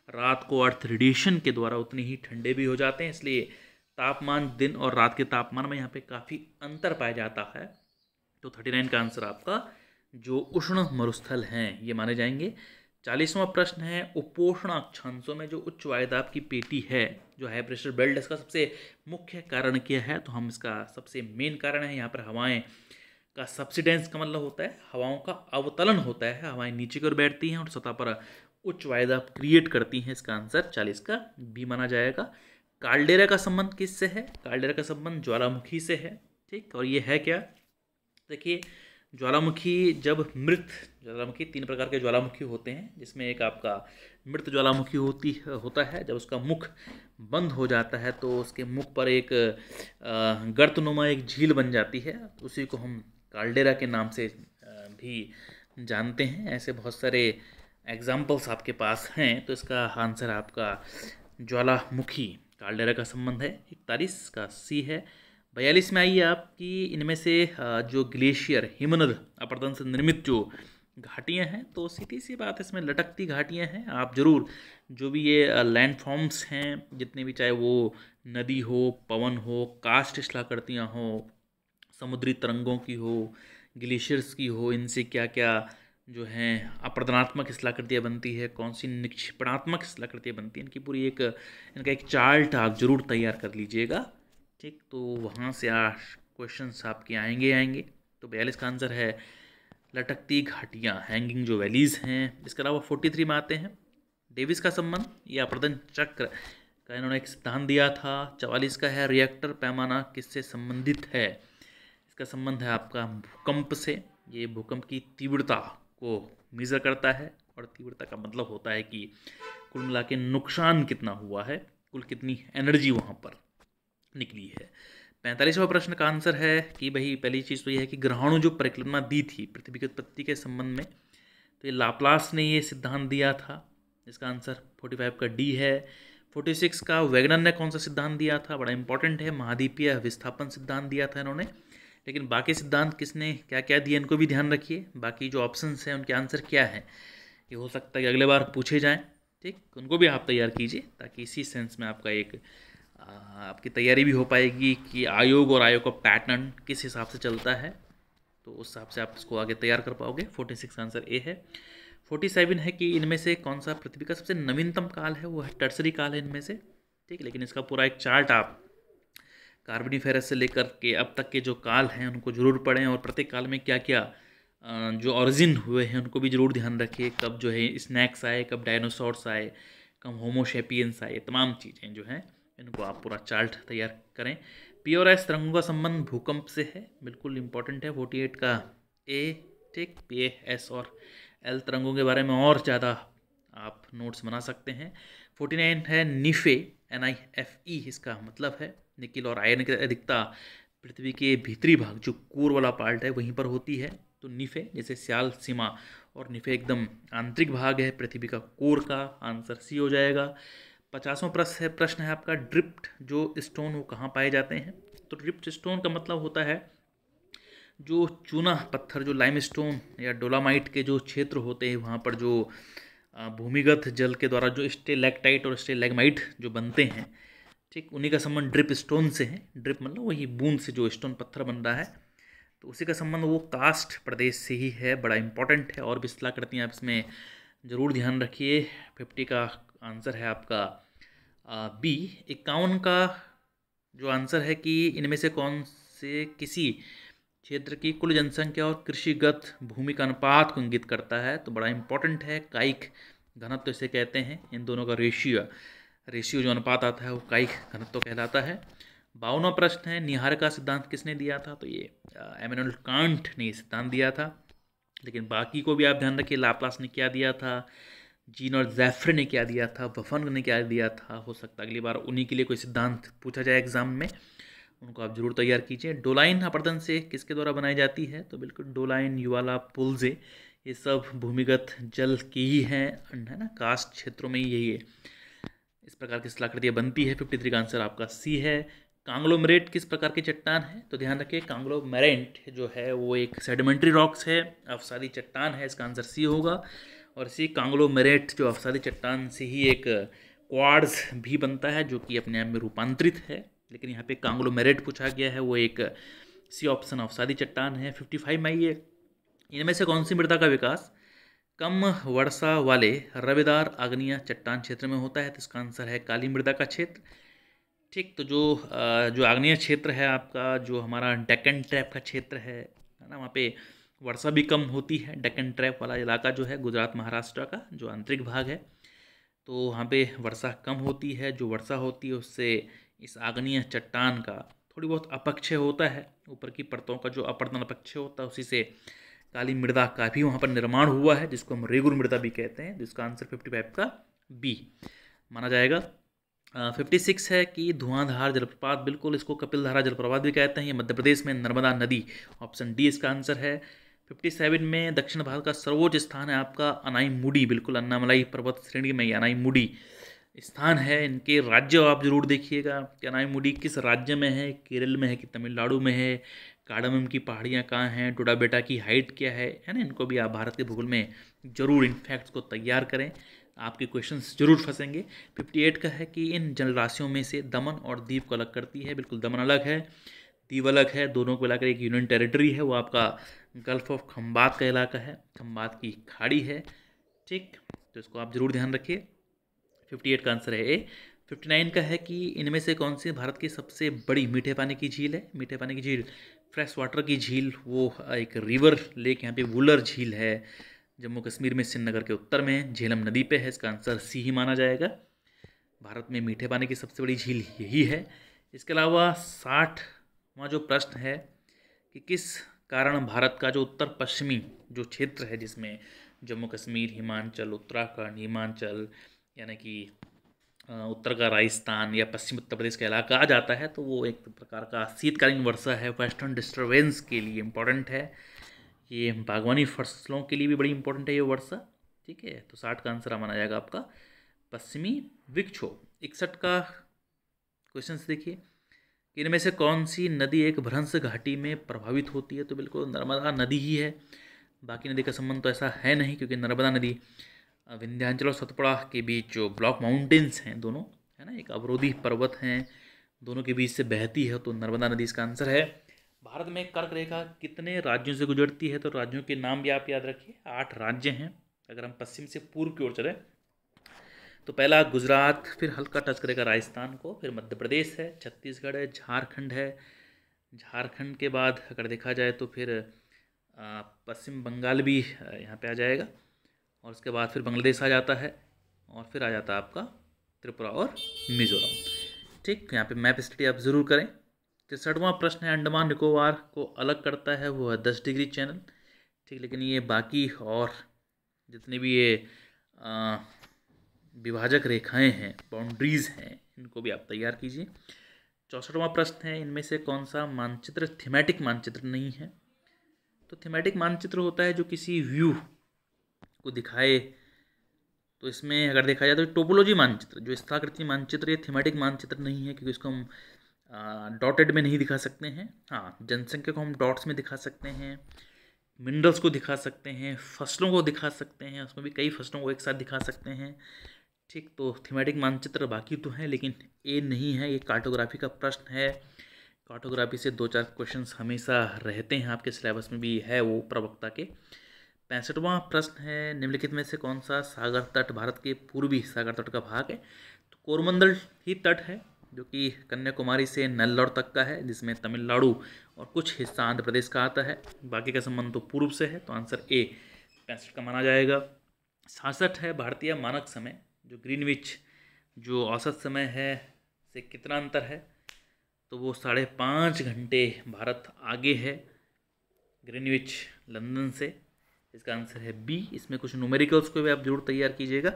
रात को अर्थ रेडिएशन के द्वारा उतने ही ठंडे भी हो जाते हैं, इसलिए तापमान दिन और रात के तापमान में यहाँ पे काफ़ी अंतर पाया जाता है, तो 39 का आंसर आपका जो उष्ण मरुस्थल हैं ये माने जाएंगे। 40वां प्रश्न है, उपोष्ण अक्षांशों में जो उच्च वायुदाब की पेटी है, जो हाई प्रेशर बेल्ट, इसका सबसे मुख्य कारण क्या है? तो हम इसका सबसे मेन कारण है यहाँ पर हवाएं का सब्सिडेंस का मतलब होता है हवाओं का अवतलन होता है, हवाएं नीचे की ओर बैठती हैं और सतह पर उच्च वायुदाब क्रिएट करती हैं। इसका आंसर 40 का बी माना जाएगा। काल्डेरा का संबंध किससे है? काल्डेरा का संबंध ज्वालामुखी से है। ठीक, और ये है क्या? देखिए, ज्वालामुखी जब मृत ज्वालामुखी, 3 प्रकार के ज्वालामुखी होते हैं, जिसमें एक आपका मृत ज्वालामुखी होता है। जब उसका मुख बंद हो जाता है तो उसके मुख पर एक गर्तनुमा एक झील बन जाती है, उसी को हम काल्डेरा के नाम से भी जानते हैं। ऐसे बहुत सारे एग्जाम्पल्स आपके पास हैं, तो इसका आंसर आपका ज्वालामुखी काल्डेरा का संबंध है। 41 का सी है। 42 में आइए आपकी, इनमें से जो ग्लेशियर हिमनद अपरदन से निर्मित जो घाटियाँ हैं, तो सीधी सी बात है इसमें लटकती घाटियाँ हैं। आप जरूर जो भी ये लैंड फॉर्म्स हैं, जितने भी, चाहे वो नदी हो, पवन हो, कास्ट शिलाकृतियाँ हो, समुद्री तरंगों की हो, ग्लेशियर्स की हो, इनसे क्या क्या जो हैं अपरदनात्मक शिलाकृतियाँ बनती है, कौन सी निक्षेपणात्मक शिलाकृतियाँ बनती हैं, इनकी पूरी एक इनका एक चार्ट आप जरूर तैयार कर लीजिएगा। ठीक, तो वहाँ से क्वेश्चंस आपके आएंगे। तो 42 का आंसर है लटकती घाटियाँ, हैंगिंग जो वैलीज हैं। इसके अलावा 43 में आते हैं, डेविस का संबंध, ये अपरदन चक्र का इन्होंने एक सिद्धांत दिया था। 44 का है, रिएक्टर पैमाना किससे संबंधित है? इसका संबंध है आपका भूकंप से। ये भूकंप की तीव्रता को मेज़र करता है, और तीव्रता का मतलब होता है कि कुल मिला के नुकसान कितना हुआ है, कुल कितनी एनर्जी वहाँ पर निकली है। 45वां प्रश्न का आंसर है कि भाई पहली चीज़ तो यह है कि ग्रहाणु जो परिकल्पना दी थी पृथ्वी की उत्पत्ति के संबंध में, तो ये लाप्लास ने ये सिद्धांत दिया था। इसका आंसर 45 का डी है। 46 का वैगनर ने कौन सा सिद्धांत दिया था? बड़ा इंपॉर्टेंट है, महाद्वीपीय विस्थापन सिद्धांत दिया था इन्होंने। लेकिन बाकी सिद्धांत किसने क्या क्या दिए, इनको भी ध्यान रखिए। बाकी जो ऑप्शंस हैं उनके आंसर क्या है, ये हो सकता है कि अगले बार पूछे जाएँ। ठीक, उनको भी आप तैयार कीजिए, ताकि इसी सेंस में आपका एक आपकी तैयारी भी हो पाएगी कि आयोग और आयोग का पैटर्न किस हिसाब से चलता है, तो उस हिसाब से आप इसको आगे तैयार कर पाओगे। 46 आंसर ए है। 47 है कि इनमें से कौन सा पृथ्वी का सबसे नवीनतम काल है? वो है टर्सरी काल है इनमें से। ठीक, लेकिन इसका पूरा एक चार्ट आप कार्बोनिफेरस से लेकर के अब तक के जो काल हैं उनको जरूर पढ़ें, और प्रत्येक काल में क्या क्या जो ऑरिजिन हुए हैं उनको भी जरूर ध्यान रखिए। कब जो है स्नैक्स आए, कब डायनासोर्स आए, कब होमोशेपियंस आए, तमाम चीज़ें जो हैं इनको आप पूरा चार्ट तैयार करें। पी और एस तरंगों का संबंध भूकंप से है, बिल्कुल इंपॉर्टेंट है। 48 का ए। ठीक, पी एस और एल तरंगों के बारे में और ज़्यादा आप नोट्स बना सकते हैं। 49 है निफे, NIFE, इसका मतलब है निकिल और आयरन की अधिकता पृथ्वी के भीतरी भाग, जो कोर वाला पार्ट है, वहीं पर होती है। तो निफे जैसे स्याल सीमा, और निफे एकदम आंतरिक भाग है पृथ्वी का कोर का। आंसर सी हो जाएगा। 50वां प्रश्न है आपका, ड्रिफ्ट जो स्टोन वो कहाँ पाए जाते हैं? तो ड्रिफ्ट स्टोन का मतलब होता है जो चूना पत्थर, जो लाइमस्टोन या डोलामाइट के जो क्षेत्र होते हैं, वहाँ पर जो भूमिगत जल के द्वारा जो स्टेलैक्टाइट और स्टेलैग्माइट जो बनते हैं, ठीक, उन्हीं का संबंध ड्रिप स्टोन से है। ड्रिप मतलब वही बूंद से जो स्टोन पत्थर बन रहा है, तो उसी का संबंध वो कास्ट प्रदेश से ही है। बड़ा इंपॉर्टेंट है, और भी शिलाकृतियाँ आप इसमें ज़रूर ध्यान रखिए। 50 का आंसर है आपका बी। 51 का जो आंसर है कि इनमें से कौन से किसी क्षेत्र की कुल जनसंख्या और कृषिगत भूमि का अनुपात को इंगित करता है? तो बड़ा इंपॉर्टेंट है, कायिक घनत्व इसे कहते हैं। इन दोनों का रेशियो जो अनुपात आता है वो कायिक घनत्व कहलाता है। 52वां प्रश्न है, निहार का सिद्धांत किसने दिया था? तो ये इमैनुएल कांट ने सिद्धांत दिया था। लेकिन बाकी को भी आप ध्यान रखिए, लाप्लास ने क्या दिया था, जीन और जैफ्रे ने क्या दिया था, बफन ने क्या दिया था। हो सकता है अगली बार उन्हीं के लिए कोई सिद्धांत पूछा जाए एग्जाम में, उनको आप जरूर तैयार कीजिए। डोलाइन अपरदन से किसके द्वारा बनाई जाती है? तो बिल्कुल डोलाइन, युवाला, पुलजे, ये सब भूमिगत जल की ही हैं, है ना, कास्ट क्षेत्रों में ही यही है, इस प्रकार की शिलाकृतियाँ बनती है। 53 का आंसर आपका सी है। कांग्लोमरेट किस प्रकार की चट्टान है? तो ध्यान रखिए, कांग्लोमरेट जो है वो एक सेडिमेंट्री रॉक्स है, अवसादी चट्टान है। इसका आंसर सी होगा। और इसी कांग्लोमरेट जो अवसादी चट्टान से ही एक क्वार्ट्ज भी बनता है, जो कि अपने आप में रूपांतरित है। लेकिन यहाँ पे कांग्लोमेरेट पूछा गया है, वो एक सी ऑप्शन अवसादी चट्टान है। 55 में आइए, इनमें से कौन सी मृदा का विकास कम वर्षा वाले रवेदार आग्नेय चट्टान क्षेत्र में होता है? तो इसका आंसर है काली मृदा का क्षेत्र। ठीक, तो जो आग्नेय क्षेत्र है आपका, जो हमारा डेक्कन ट्रैप का क्षेत्र है ना, वहाँ पे वर्षा भी कम होती है। डेक्कन ट्रैप वाला इलाका जो है गुजरात महाराष्ट्र का जो आंतरिक भाग है, तो वहाँ पे वर्षा कम होती है। जो वर्षा होती है उससे इस आग्नेय चट्टान का थोड़ी बहुत अपक्षय होता है, ऊपर की परतों का जो अपर्दन अपक्षय होता है उसी से काली मृदा का भी वहाँ पर निर्माण हुआ है, जिसको हम रेगुर मृदा भी कहते हैं, जिसका आंसर 55 का बी माना जाएगा। 56 है कि धुआंधार जलप्रपात, बिल्कुल इसको कपिलधारा जलप्रपात भी कहते हैं, ये मध्य प्रदेश में नर्मदा नदी, ऑप्शन डी इसका आंसर है। 57 में दक्षिण भारत का सर्वोच्च स्थान है आपका अनाईमुडी, बिल्कुल अन्नामलाई पर्वत श्रेणी में अनाईमुडी स्थान है। इनके राज्य आप जरूर देखिएगा कि अनाईमुडी किस राज्य में है, केरल में है कि तमिलनाडु में है, कार्डमम की पहाड़ियाँ कहाँ हैं, टोडा बेटा की हाइट क्या है ना, इनको भी आप भारत के भूगोल में जरूर इन फैक्ट्स को तैयार करें, आपके क्वेश्चंस जरूर फंसेंगे। 58 का है कि इन जलराशियों में से दमन और दीव को अलग करती है, बिल्कुल दमन अलग है, दीव अलग है, दोनों को मिलाकर एक यूनियन टेरिटरी है, वो आपका गल्फ ऑफ खंबात का इलाका है, खंबात की खाड़ी है। ठीक, तो इसको आप जरूर ध्यान रखिए। 58 का आंसर है ए। 59 का है कि इनमें से कौन सी भारत की सबसे बड़ी मीठे पानी की झील है? मीठे पानी की झील, फ्रेश वाटर की झील, वो एक रिवर लेक यहाँ पे वुलर झील है, जम्मू कश्मीर में श्रीनगर के उत्तर में झेलम नदी पे है, इसका आंसर सी ही माना जाएगा। भारत में मीठे पानी की सबसे बड़ी झील यही है। इसके अलावा 60वां जो प्रश्न है कि किस कारण भारत का जो उत्तर पश्चिमी जो क्षेत्र है, जिसमें जम्मू कश्मीर, हिमाचल, उत्तराखंड, हिमाचल यानी कि उत्तर का राजस्थान या पश्चिम उत्तर प्रदेश का इलाका आ जाता है, तो वो एक प्रकार का शीतकालीन वर्षा है, वेस्टर्न डिस्टर्बेंस के लिए इम्पोर्टेंट है। ये बागवानी फसलों के लिए भी बड़ी इंपॉर्टेंट है ये वर्षा। ठीक है, तो 60 का आंसर माना जाएगा आपका पश्चिमी विक्षोभ। 61 का क्वेश्चन देखिए, इनमें से कौन सी नदी एक भ्रंश घाटी में प्रभावित होती है? तो बिल्कुल नर्मदा नदी ही है, बाकी नदी का संबंध तो ऐसा है नहीं, क्योंकि नर्मदा नदी विंध्याचल और सतपुड़ा के बीच जो ब्लॉक माउंटेन्स हैं दोनों, है ना, एक अवरोधी पर्वत हैं, दोनों के बीच से बहती है, तो नर्मदा नदी इसका आंसर है। भारत में कर्क रेखा कितने राज्यों से गुजरती है? तो राज्यों के नाम भी आप याद रखिए, 8 राज्य हैं। अगर हम पश्चिम से पूर्व की ओर चले तो पहला गुजरात, फिर हल्का टच करेगा राजस्थान को, फिर मध्य प्रदेश है, छत्तीसगढ़ है, झारखंड है, झारखंड के बाद अगर देखा जाए तो फिर पश्चिम बंगाल भी यहाँ पे आ जाएगा, और उसके बाद फिर बांग्लादेश आ जाता है, और फिर आ जाता है आपका त्रिपुरा और मिजोरम। ठीक, यहाँ पे मैप स्टडी आप ज़रूर करें। 63वां प्रश्न है, अंडमान निकोबार को अलग करता है वो है 10 डिग्री चैनल। ठीक, लेकिन ये बाकी और जितने भी ये विभाजक रेखाएं हैं, बाउंड्रीज हैं, इनको भी आप तैयार कीजिए। 64वां प्रश्न है, इनमें से कौन सा मानचित्र थीमेटिक मानचित्र नहीं है? तो थीमेटिक मानचित्र होता है जो किसी व्यू को दिखाए, तो इसमें अगर देखा जाए तो टोपोलॉजी मानचित्र, जो स्थाकृति मानचित्र, ये थीमेटिक मानचित्र नहीं है, क्योंकि इसको हम डॉटेड में नहीं दिखा सकते हैं। हाँ, जनसंख्या को हम डॉट्स में दिखा सकते हैं, मिनरल्स को दिखा सकते हैं, फसलों को दिखा सकते हैं, उसमें भी कई फसलों को एक साथ दिखा सकते हैं। ठीक, तो थीमेटिक मानचित्र बाकी तो है, लेकिन ए नहीं है, ये कार्टोग्राफी का प्रश्न है। कार्टोग्राफी से 2-4 क्वेश्चंस हमेशा रहते हैं, आपके सिलेबस में भी है वो प्रवक्ता के। 65वां प्रश्न है, निम्नलिखित में से कौन सा सागर तट भारत के पूर्वी सागर तट का भाग है? तो कोरमंडल ही तट है, जो कि कन्याकुमारी से नेल्लौर तक का है, जिसमें तमिलनाडु और कुछ हिस्सा आंध्र प्रदेश का आता है, बाकी का संबंध तो पूर्व से है, तो आंसर ए 65 का माना जाएगा। 66 है, भारतीय मानक समय जो ग्रीनविच जो औसत समय है से कितना अंतर है? तो वो 5.5 घंटे भारत आगे है ग्रीनविच लंदन से, इसका आंसर है बी। इसमें कुछ न्यूमेरिकल्स को भी आप जरूर तैयार कीजिएगा।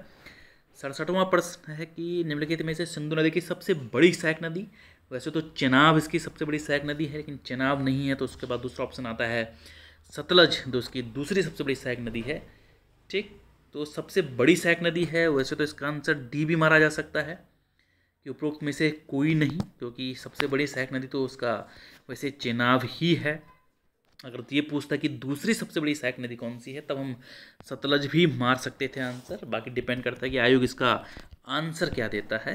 67वां प्रश्न है कि निम्नलिखित में से सिंधु नदी की सबसे बड़ी सहायक नदी, वैसे तो चेनाब इसकी सबसे बड़ी सहायक नदी है, लेकिन चेनाब नहीं है, तो उसके बाद दूसरा ऑप्शन आता है सतलज, जो उसकी दूसरी सबसे बड़ी सहायक नदी है। ठीक, तो सबसे बड़ी सहायक नदी है, वैसे तो इसका आंसर डी भी मारा जा सकता है कि उपरोक्त में से कोई नहीं, क्योंकि सबसे बड़ी सहायक नदी तो उसका वैसे चेनाब ही है। अगर तो ये पूछता कि दूसरी सबसे बड़ी सहायक नदी कौन सी है, तब हम सतलज भी मार सकते थे आंसर, बाकी डिपेंड करता है कि आयोग इसका आंसर क्या देता है।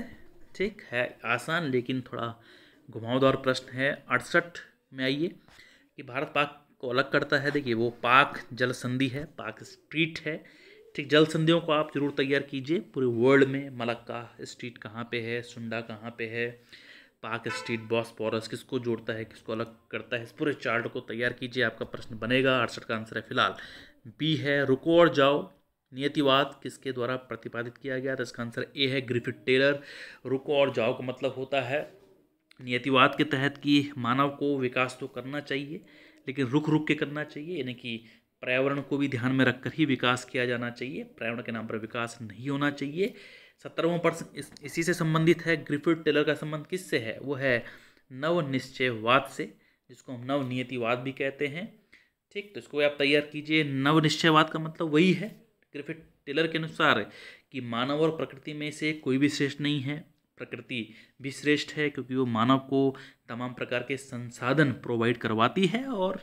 ठीक है, आसान लेकिन थोड़ा घुमावदार प्रश्न है। 68 में आइए कि भारत पाक को अलग करता है, देखिए वो पाक जल संधि है, पाक स्ट्रीट है। ठीक, जल संधियों को आप जरूर तैयार कीजिए पूरे वर्ल्ड में। मलक्का स्ट्रीट कहाँ पे है, सुंडा कहाँ पे है, पाक स्ट्रीट, बॉस्फोरस किसको जोड़ता है, किसको अलग करता है, इस पूरे चार्ट को तैयार कीजिए, आपका प्रश्न बनेगा। 68 का आंसर है फिलहाल बी है। रुको और जाओ नियतिवाद किसके द्वारा प्रतिपादित किया गया, तो इसका आंसर ए है, ग्रिफिथ टेलर। रुको और जाओ का मतलब होता है नियतिवाद के तहत कि मानव को विकास तो करना चाहिए लेकिन रुक रुक के करना चाहिए, यानी कि पर्यावरण को भी ध्यान में रखकर ही विकास किया जाना चाहिए, पर्यावरण के नाम पर विकास नहीं होना चाहिए। 17वां प्रश्न इसी से संबंधित है। ग्रिफिथ टेलर का संबंध किससे है, वो है नव निश्चयवाद से, जिसको हम नव नियतिवाद भी कहते हैं। ठीक, तो इसको आप तैयार कीजिए। नव निश्चयवाद का मतलब वही है ग्रिफिथ टेलर के अनुसार कि मानव और प्रकृति में से कोई भी श्रेष्ठ नहीं है, प्रकृति भी श्रेष्ठ है क्योंकि वो मानव को तमाम प्रकार के संसाधन प्रोवाइड करवाती है। और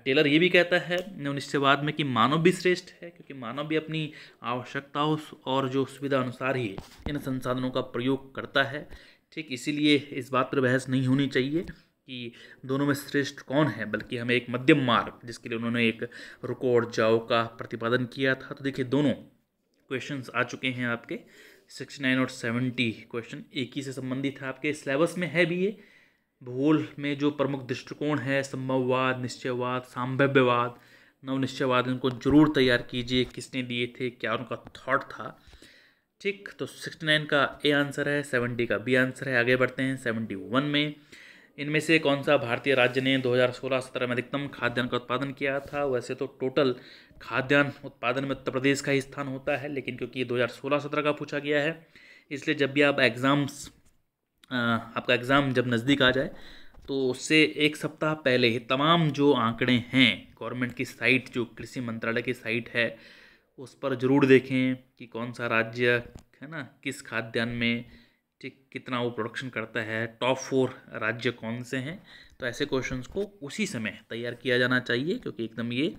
टेलर ये भी कहता है नवनिश्चयवाद में कि मानव भी श्रेष्ठ है क्योंकि मानव भी अपनी आवश्यकताओं और जो सुविधा अनुसार ही इन संसाधनों का प्रयोग करता है। ठीक, इसीलिए इस बात पर बहस नहीं होनी चाहिए कि दोनों में श्रेष्ठ कौन है, बल्कि हमें एक मध्यम मार्ग, जिसके लिए उन्होंने एक रुको और जाओ का प्रतिपादन किया था। तो देखिए दोनों क्वेश्चंस आ चुके हैं आपके 69 और 70 क्वेश्चन एक ही से संबंधित है, आपके सिलेबस में है भी ये। भूगोल में जो प्रमुख दृष्टिकोण है संभववाद, निश्चयवाद, संभाव्यवाद, नवनिश्चयवाद, इनको जरूर तैयार कीजिए, किसने दिए थे, क्या उनका थॉट था। ठीक, तो 69 का ए आंसर है, 70 का बी आंसर है। आगे बढ़ते हैं 71 में। इनमें से कौन सा भारतीय राज्य ने 2016-17 में अधिकतम खाद्यान्न का उत्पादन किया था। वैसे तो टोटल खाद्यान्न उत्पादन में उत्तर प्रदेश का ही स्थान होता है, लेकिन क्योंकि ये 2016-17 का पूछा गया है, इसलिए जब भी आप आपका एग्ज़ाम जब नज़दीक आ जाए तो उससे एक सप्ताह पहले ही तमाम जो आंकड़े हैं गवर्नमेंट की साइट, जो कृषि मंत्रालय की साइट है, उस पर ज़रूर देखें कि कौन सा राज्य है ना किस खाद्यान्न में ठीक कितना वो प्रोडक्शन करता है, टॉप 4 राज्य कौन से हैं। तो ऐसे क्वेश्चंस को उसी समय तैयार किया जाना चाहिए क्योंकि एकदम ये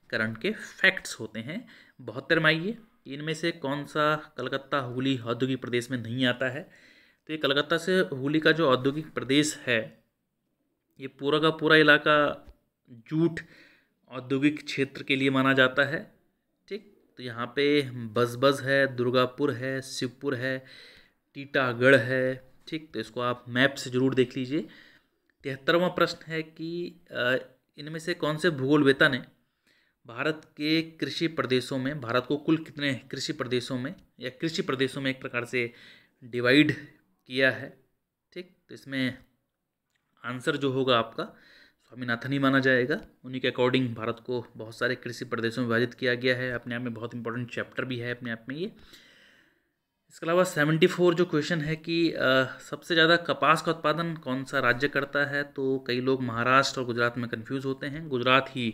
करंट के फैक्ट्स होते हैं। 72 में आइए, इनमें से कौन सा कलकत्ता हुगली औद्योगिक प्रदेश में नहीं आता है। तो ये कलकत्ता से हुगली का जो औद्योगिक प्रदेश है, ये पूरा का पूरा इलाका जूट औद्योगिक क्षेत्र के लिए माना जाता है। ठीक, तो यहाँ पे बजबज है, दुर्गापुर है, शिवपुर है, टीटागढ़ है। ठीक, तो इसको आप मैप से ज़रूर देख लीजिए। 73वां प्रश्न है कि इनमें से कौन से भूगोलवेत्ता ने भारत के कृषि प्रदेशों में, भारत को कुल कितने कृषि प्रदेशों में या कृषि प्रदेशों में एक प्रकार से डिवाइड किया है। ठीक, तो इसमें आंसर जो होगा आपका स्वामीनाथन ही माना जाएगा। उन्हीं के अकॉर्डिंग भारत को बहुत सारे कृषि प्रदेशों में विभाजित किया गया है। अपने आप में बहुत इंपॉर्टेंट चैप्टर भी है अपने आप में ये। इसके अलावा 74 जो क्वेश्चन है कि सबसे ज़्यादा कपास का उत्पादन कौन सा राज्य करता है। तो कई लोग महाराष्ट्र और गुजरात में कंफ्यूज होते हैं। गुजरात ही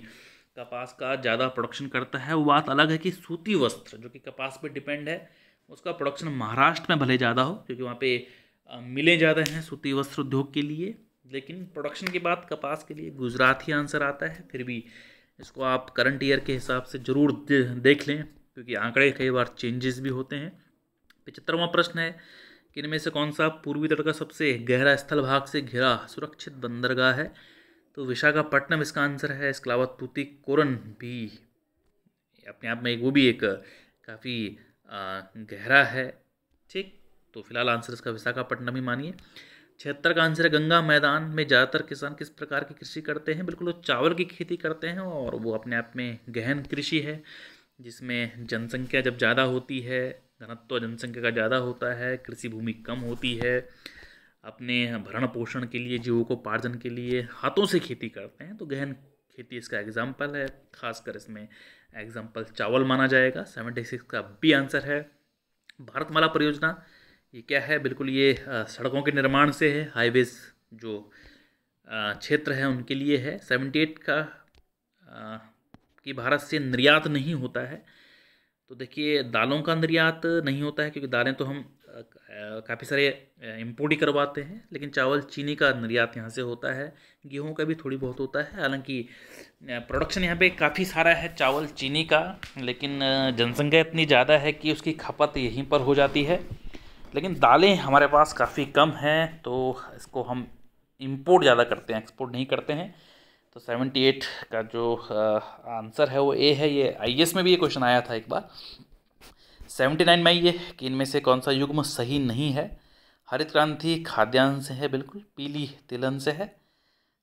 कपास का ज़्यादा प्रोडक्शन करता है। वो बात अलग है कि सूती वस्त्र जो कि कपास पे डिपेंड है, उसका प्रोडक्शन महाराष्ट्र में भले ज़्यादा हो क्योंकि वहाँ पे मिलें ज़्यादा हैं सूती वस्त्र उद्योग के लिए, लेकिन प्रोडक्शन की बात कपास के लिए गुजरात ही आंसर आता है। फिर भी इसको आप करंट ईयर के हिसाब से ज़रूर देख लें क्योंकि आंकड़े कई बार चेंजेस भी होते हैं। 75वां प्रश्न है कि इनमें से कौन सा पूर्वी तट का सबसे गहरा स्थल भाग से घिरा सुरक्षित बंदरगाह है। तो विशाखापट्टनम इसका आंसर है। इसके अलावा तूतीकोरन भी अपने आप में वो भी एक काफ़ी गहरा है। ठीक, तो फिलहाल आंसर इसका विशाखापट्टनम ही मानिए। 76 का आंसर है गंगा मैदान में ज़्यादातर किसान किस प्रकार की कृषि करते हैं। बिल्कुल वो चावल की खेती करते हैं और वो अपने आप में गहन कृषि है जिसमें जनसंख्या जब ज़्यादा होती है, घनत्व जनसंख्या का ज़्यादा होता है, कृषि भूमि कम होती है, अपने भरण पोषण के लिए, जीविकोपार्जन के लिए हाथों से खेती करते हैं, तो गहन खेती इसका एग्जाम्पल है। खासकर इसमें एग्जाम्पल चावल माना जाएगा। 76 का बी आंसर है। भारतमाला परियोजना ये क्या है, बिल्कुल ये सड़कों के निर्माण से है, हाईवेज जो क्षेत्र है उनके लिए है। 78 का कि भारत से निर्यात नहीं होता है। तो देखिए दालों का निर्यात नहीं होता है क्योंकि दालें तो हम काफ़ी सारे इम्पोर्ट ही करवाते हैं, लेकिन चावल चीनी का निर्यात यहाँ से होता है, गेहूं का भी थोड़ी बहुत होता है। हालांकि प्रोडक्शन यहाँ पे काफ़ी सारा है चावल चीनी का, लेकिन जनसंख्या इतनी ज़्यादा है कि उसकी खपत यहीं पर हो जाती है। लेकिन दालें हमारे पास काफ़ी कम हैं तो इसको हम इम्पोर्ट ज़्यादा करते हैं, एक्सपोर्ट नहीं करते हैं। तो 78 का जो आंसर है वो ए है। ये आईएएस में भी ये क्वेश्चन आया था एक बार। 79 में ये कि इनमें से कौन सा युग्म सही नहीं है। हरित क्रांति खाद्यान्न से है, बिल्कुल। पीली तिलहन से है।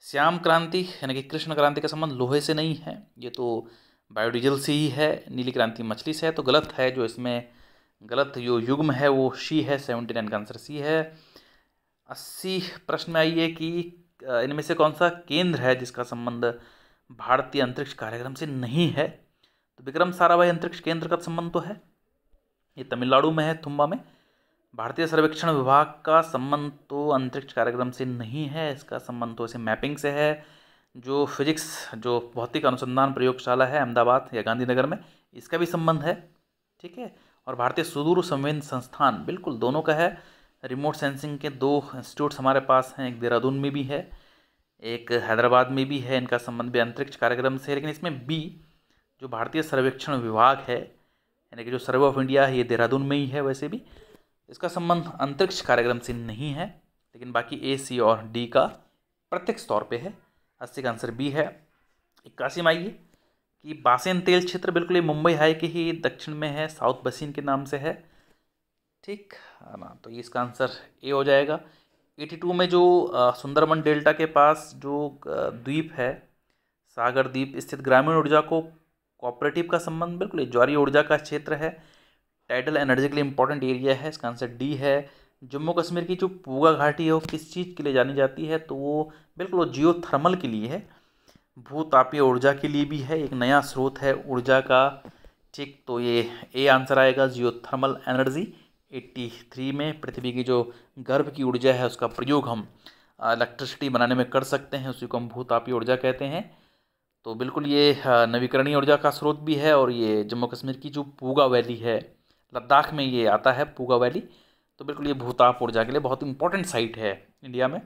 श्याम क्रांति यानी कि कृष्ण क्रांति का संबंध लोहे से नहीं है, ये तो बायोडीजल से ही है। नीली क्रांति मछली से है, तो गलत है। जो इसमें गलत जो युग्म है वो सी है। 79 का आंसर सी है। 80 प्रश्न में आइए कि इनमें से कौन सा केंद्र है जिसका संबंध भारतीय अंतरिक्ष कार्यक्रम से नहीं है। तो विक्रम साराभाई अंतरिक्ष केंद्र का संबंध तो है, ये तमिलनाडु में है, तुम्बा में। भारतीय सर्वेक्षण विभाग का संबंध तो अंतरिक्ष कार्यक्रम से नहीं है, इसका संबंध तो इसे मैपिंग से है। जो फिजिक्स जो भौतिक अनुसंधान प्रयोगशाला है अहमदाबाद या गांधीनगर में, इसका भी संबंध है, ठीक है। और भारतीय सुदूर संवेदन संस्थान, बिल्कुल दोनों का है। रिमोट सेंसिंग के 2 इंस्टीट्यूट्स हमारे पास हैं, एक देहरादून में भी है, एक हैदराबाद में भी है। इनका संबंध भी अंतरिक्ष कार्यक्रम से है। लेकिन इसमें बी जो भारतीय सर्वेक्षण विभाग है यानी कि जो सर्वे ऑफ इंडिया है, ये देहरादून में ही है। वैसे भी इसका संबंध अंतरिक्ष कार्यक्रम से नहीं है, लेकिन बाकी ए, सी और डी का प्रत्यक्ष तौर पे है। 80 का आंसर बी है। 81 में आइए कि बासेन तेल क्षेत्र, बिल्कुल ये मुंबई हाई के ही दक्षिण में है, साउथ बसीन के नाम से है, ठीक है ना। तो ये इसका आंसर ए हो जाएगा। 82 में जो सुंदरबन डेल्टा के पास जो द्वीप है, सागर द्वीप स्थित, ग्रामीण ऊर्जा को कोऑपरेटिव का संबंध, बिल्कुल ज्वारीय ऊर्जा का क्षेत्र है, टाइडल एनर्जी के लिए इंपॉर्टेंट एरिया है, इसका आंसर डी है। जम्मू कश्मीर की जो पूगा घाटी है वो किस चीज़ के लिए जानी जाती है, तो वो बिल्कुल वो जियोथर्मल के लिए है, भूतापीय ऊर्जा के लिए भी है, एक नया स्रोत है ऊर्जा का, ठीक। तो ये ए आंसर आएगा, जियोथर्मल एनर्जी। 83 में पृथ्वी की जो गर्भ की ऊर्जा है उसका प्रयोग हम इलेक्ट्रिसिटी बनाने में कर सकते हैं, उसी को हम भूतापीय ऊर्जा कहते हैं। तो बिल्कुल ये नवीकरणीय ऊर्जा का स्रोत भी है। और ये जम्मू कश्मीर की जो पूगा वैली है, लद्दाख में ये आता है पूगा वैली, तो बिल्कुल ये भूताप ऊर्जा के लिए बहुत इंपॉर्टेंट साइट है इंडिया में।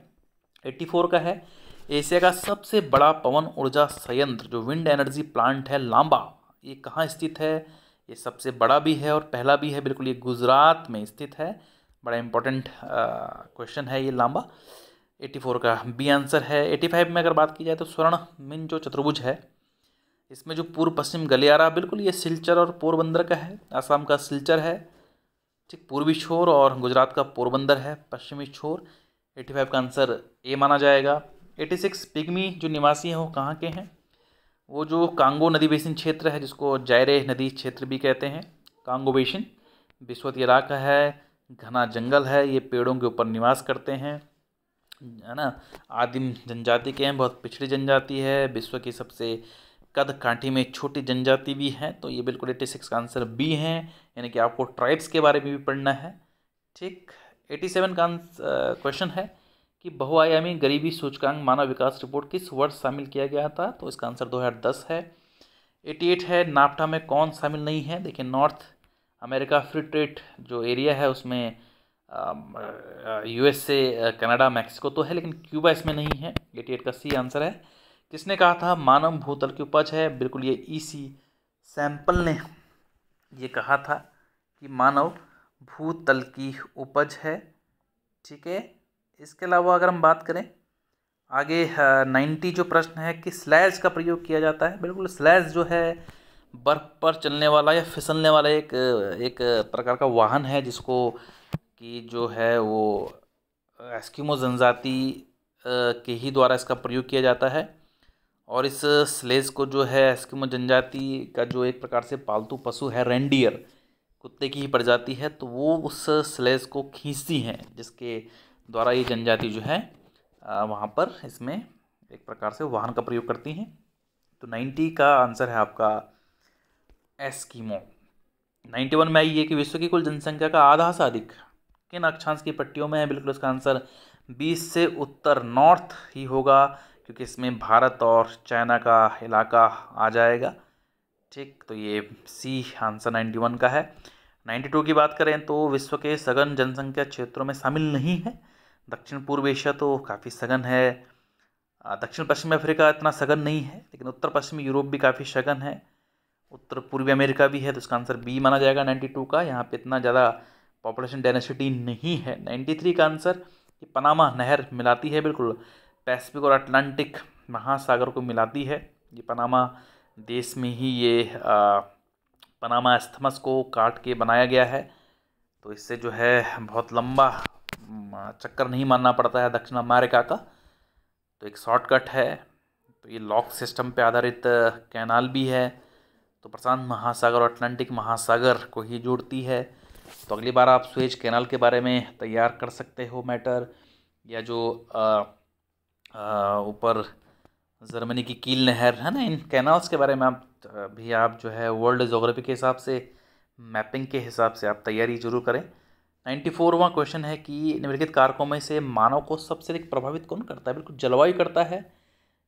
84 का है, एशिया का सबसे बड़ा पवन ऊर्जा संयंत्र जो विंड एनर्जी प्लांट है लांबा, ये कहाँ स्थित है। ये सबसे बड़ा भी है और पहला भी है, बिल्कुल ये गुजरात में स्थित है। बड़ा इंपॉर्टेंट क्वेश्चन है ये लांबा। 84 का बी आंसर है। 85 में अगर बात की जाए तो स्वर्णमिन जो चतुर्भुज है, इसमें जो पूर्व पश्चिम गलियारा, बिल्कुल ये सिलचर और पोरबंदर का है। आसाम का सिलचर है, ठीक, पूर्वी छोर, और गुजरात का पोरबंदर है पश्चिमी छोर। 85 का आंसर ए माना जाएगा। 86 पिग्मी जो निवासी हैं वो कहाँ के हैं, वो जो कांगो नदी बेसिन क्षेत्र है, जिसको जायरे नदी क्षेत्र भी कहते हैं, कांगो बेसिन, विश्वत इलाका है, घना जंगल है, ये पेड़ों के ऊपर निवास करते हैं, है ना। आदिम जनजाति के हैं, बहुत पिछड़ी जनजाति है, विश्व की सबसे कद काठी में छोटी जनजाति भी है। तो ये बिल्कुल 86 का आंसर बी है, यानी कि आपको ट्राइब्स के बारे में भी पढ़ना है, ठीक। 87 का क्वेश्चन है कि बहुआयामी गरीबी सूचकांक मानव विकास रिपोर्ट किस वर्ष शामिल किया गया था, तो इसका आंसर 2010 है। 88 है, नाफ्टा में कौन शामिल नहीं है। देखिए, नॉर्थ अमेरिका फ्री ट्रेड जो एरिया है उसमें यूएस से कनाडा मैक्सिको तो है, लेकिन क्यूबा इसमें नहीं है। 88 का सी आंसर है। किसने कहा था मानव भूतल की उपज है, बिल्कुल ये ईसी सैंपल ने ये कहा था कि मानव भूतल की उपज है, ठीक है। इसके अलावा अगर हम बात करें आगे 90 जो प्रश्न है कि स्लैज का प्रयोग किया जाता है, बिल्कुल स्लैज जो है बर्फ़ पर चलने वाला या फिसलने वाला एक प्रकार का वाहन है, जिसको कि जो है वो एस्किमो जनजाति के ही द्वारा इसका प्रयोग किया जाता है। और इस स्लेज को जो है एस्किमो जनजाति का जो एक प्रकार से पालतू पशु है, रेंडियर कुत्ते की ही प्रजाति है, तो वो उस स्लेज को खींचती हैं, जिसके द्वारा ये जनजाति जो है वहाँ पर इसमें एक प्रकार से वाहन का प्रयोग करती हैं। तो 90 का आंसर है आपका एस्किमो। 91 में आई है कि विश्व की कुल जनसंख्या का आधा से अधिक किन अक्षांश की पट्टियों में है, बिल्कुल इसका आंसर 20 से उत्तर नॉर्थ ही होगा, क्योंकि इसमें भारत और चाइना का इलाका आ जाएगा, ठीक। तो ये सी आंसर 91 का है। 92 की बात करें तो विश्व के सघन जनसंख्या क्षेत्रों में शामिल नहीं है। दक्षिण पूर्व एशिया तो काफ़ी सघन है, दक्षिण पश्चिमी अफ्रीका इतना सघन नहीं है, लेकिन उत्तर पश्चिमी यूरोप भी काफ़ी सघन है, उत्तर पूर्वी अमेरिका भी है, तो इसका आंसर बी माना जाएगा 92 का। यहाँ पे इतना ज़्यादा पॉपुलेशन डेंसिटी नहीं है। 93 का आंसर कि पनामा नहर मिलाती है बिल्कुल पैसिफिक और अटलांटिक महासागर को मिलाती है। ये पनामा देश में ही ये पनामा इस्थमस को काट के बनाया गया है। तो इससे जो है बहुत लंबा चक्कर नहीं मारना पड़ता है दक्षिण अमेरिका का, तो एक शॉर्टकट है। तो ये लॉक सिस्टम पे आधारित कैनाल भी है, तो प्रशांत महासागर और अटलांटिक महासागर को ही जोड़ती है। तो अगली बार आप स्वेज कैनाल के बारे में तैयार कर सकते हो मैटर, या जो ऊपर जर्मनी की कील नहर है ना, इन कैनाल्स के बारे में आप जो है वर्ल्ड ज्योग्राफी के हिसाब से, मैपिंग के हिसाब से आप तैयारी जरूर करें। 94वां क्वेश्चन है कि निम्नलिखित कारकों में से मानव को सबसे अधिक प्रभावित कौन करता है? बिल्कुल जलवायु करता है,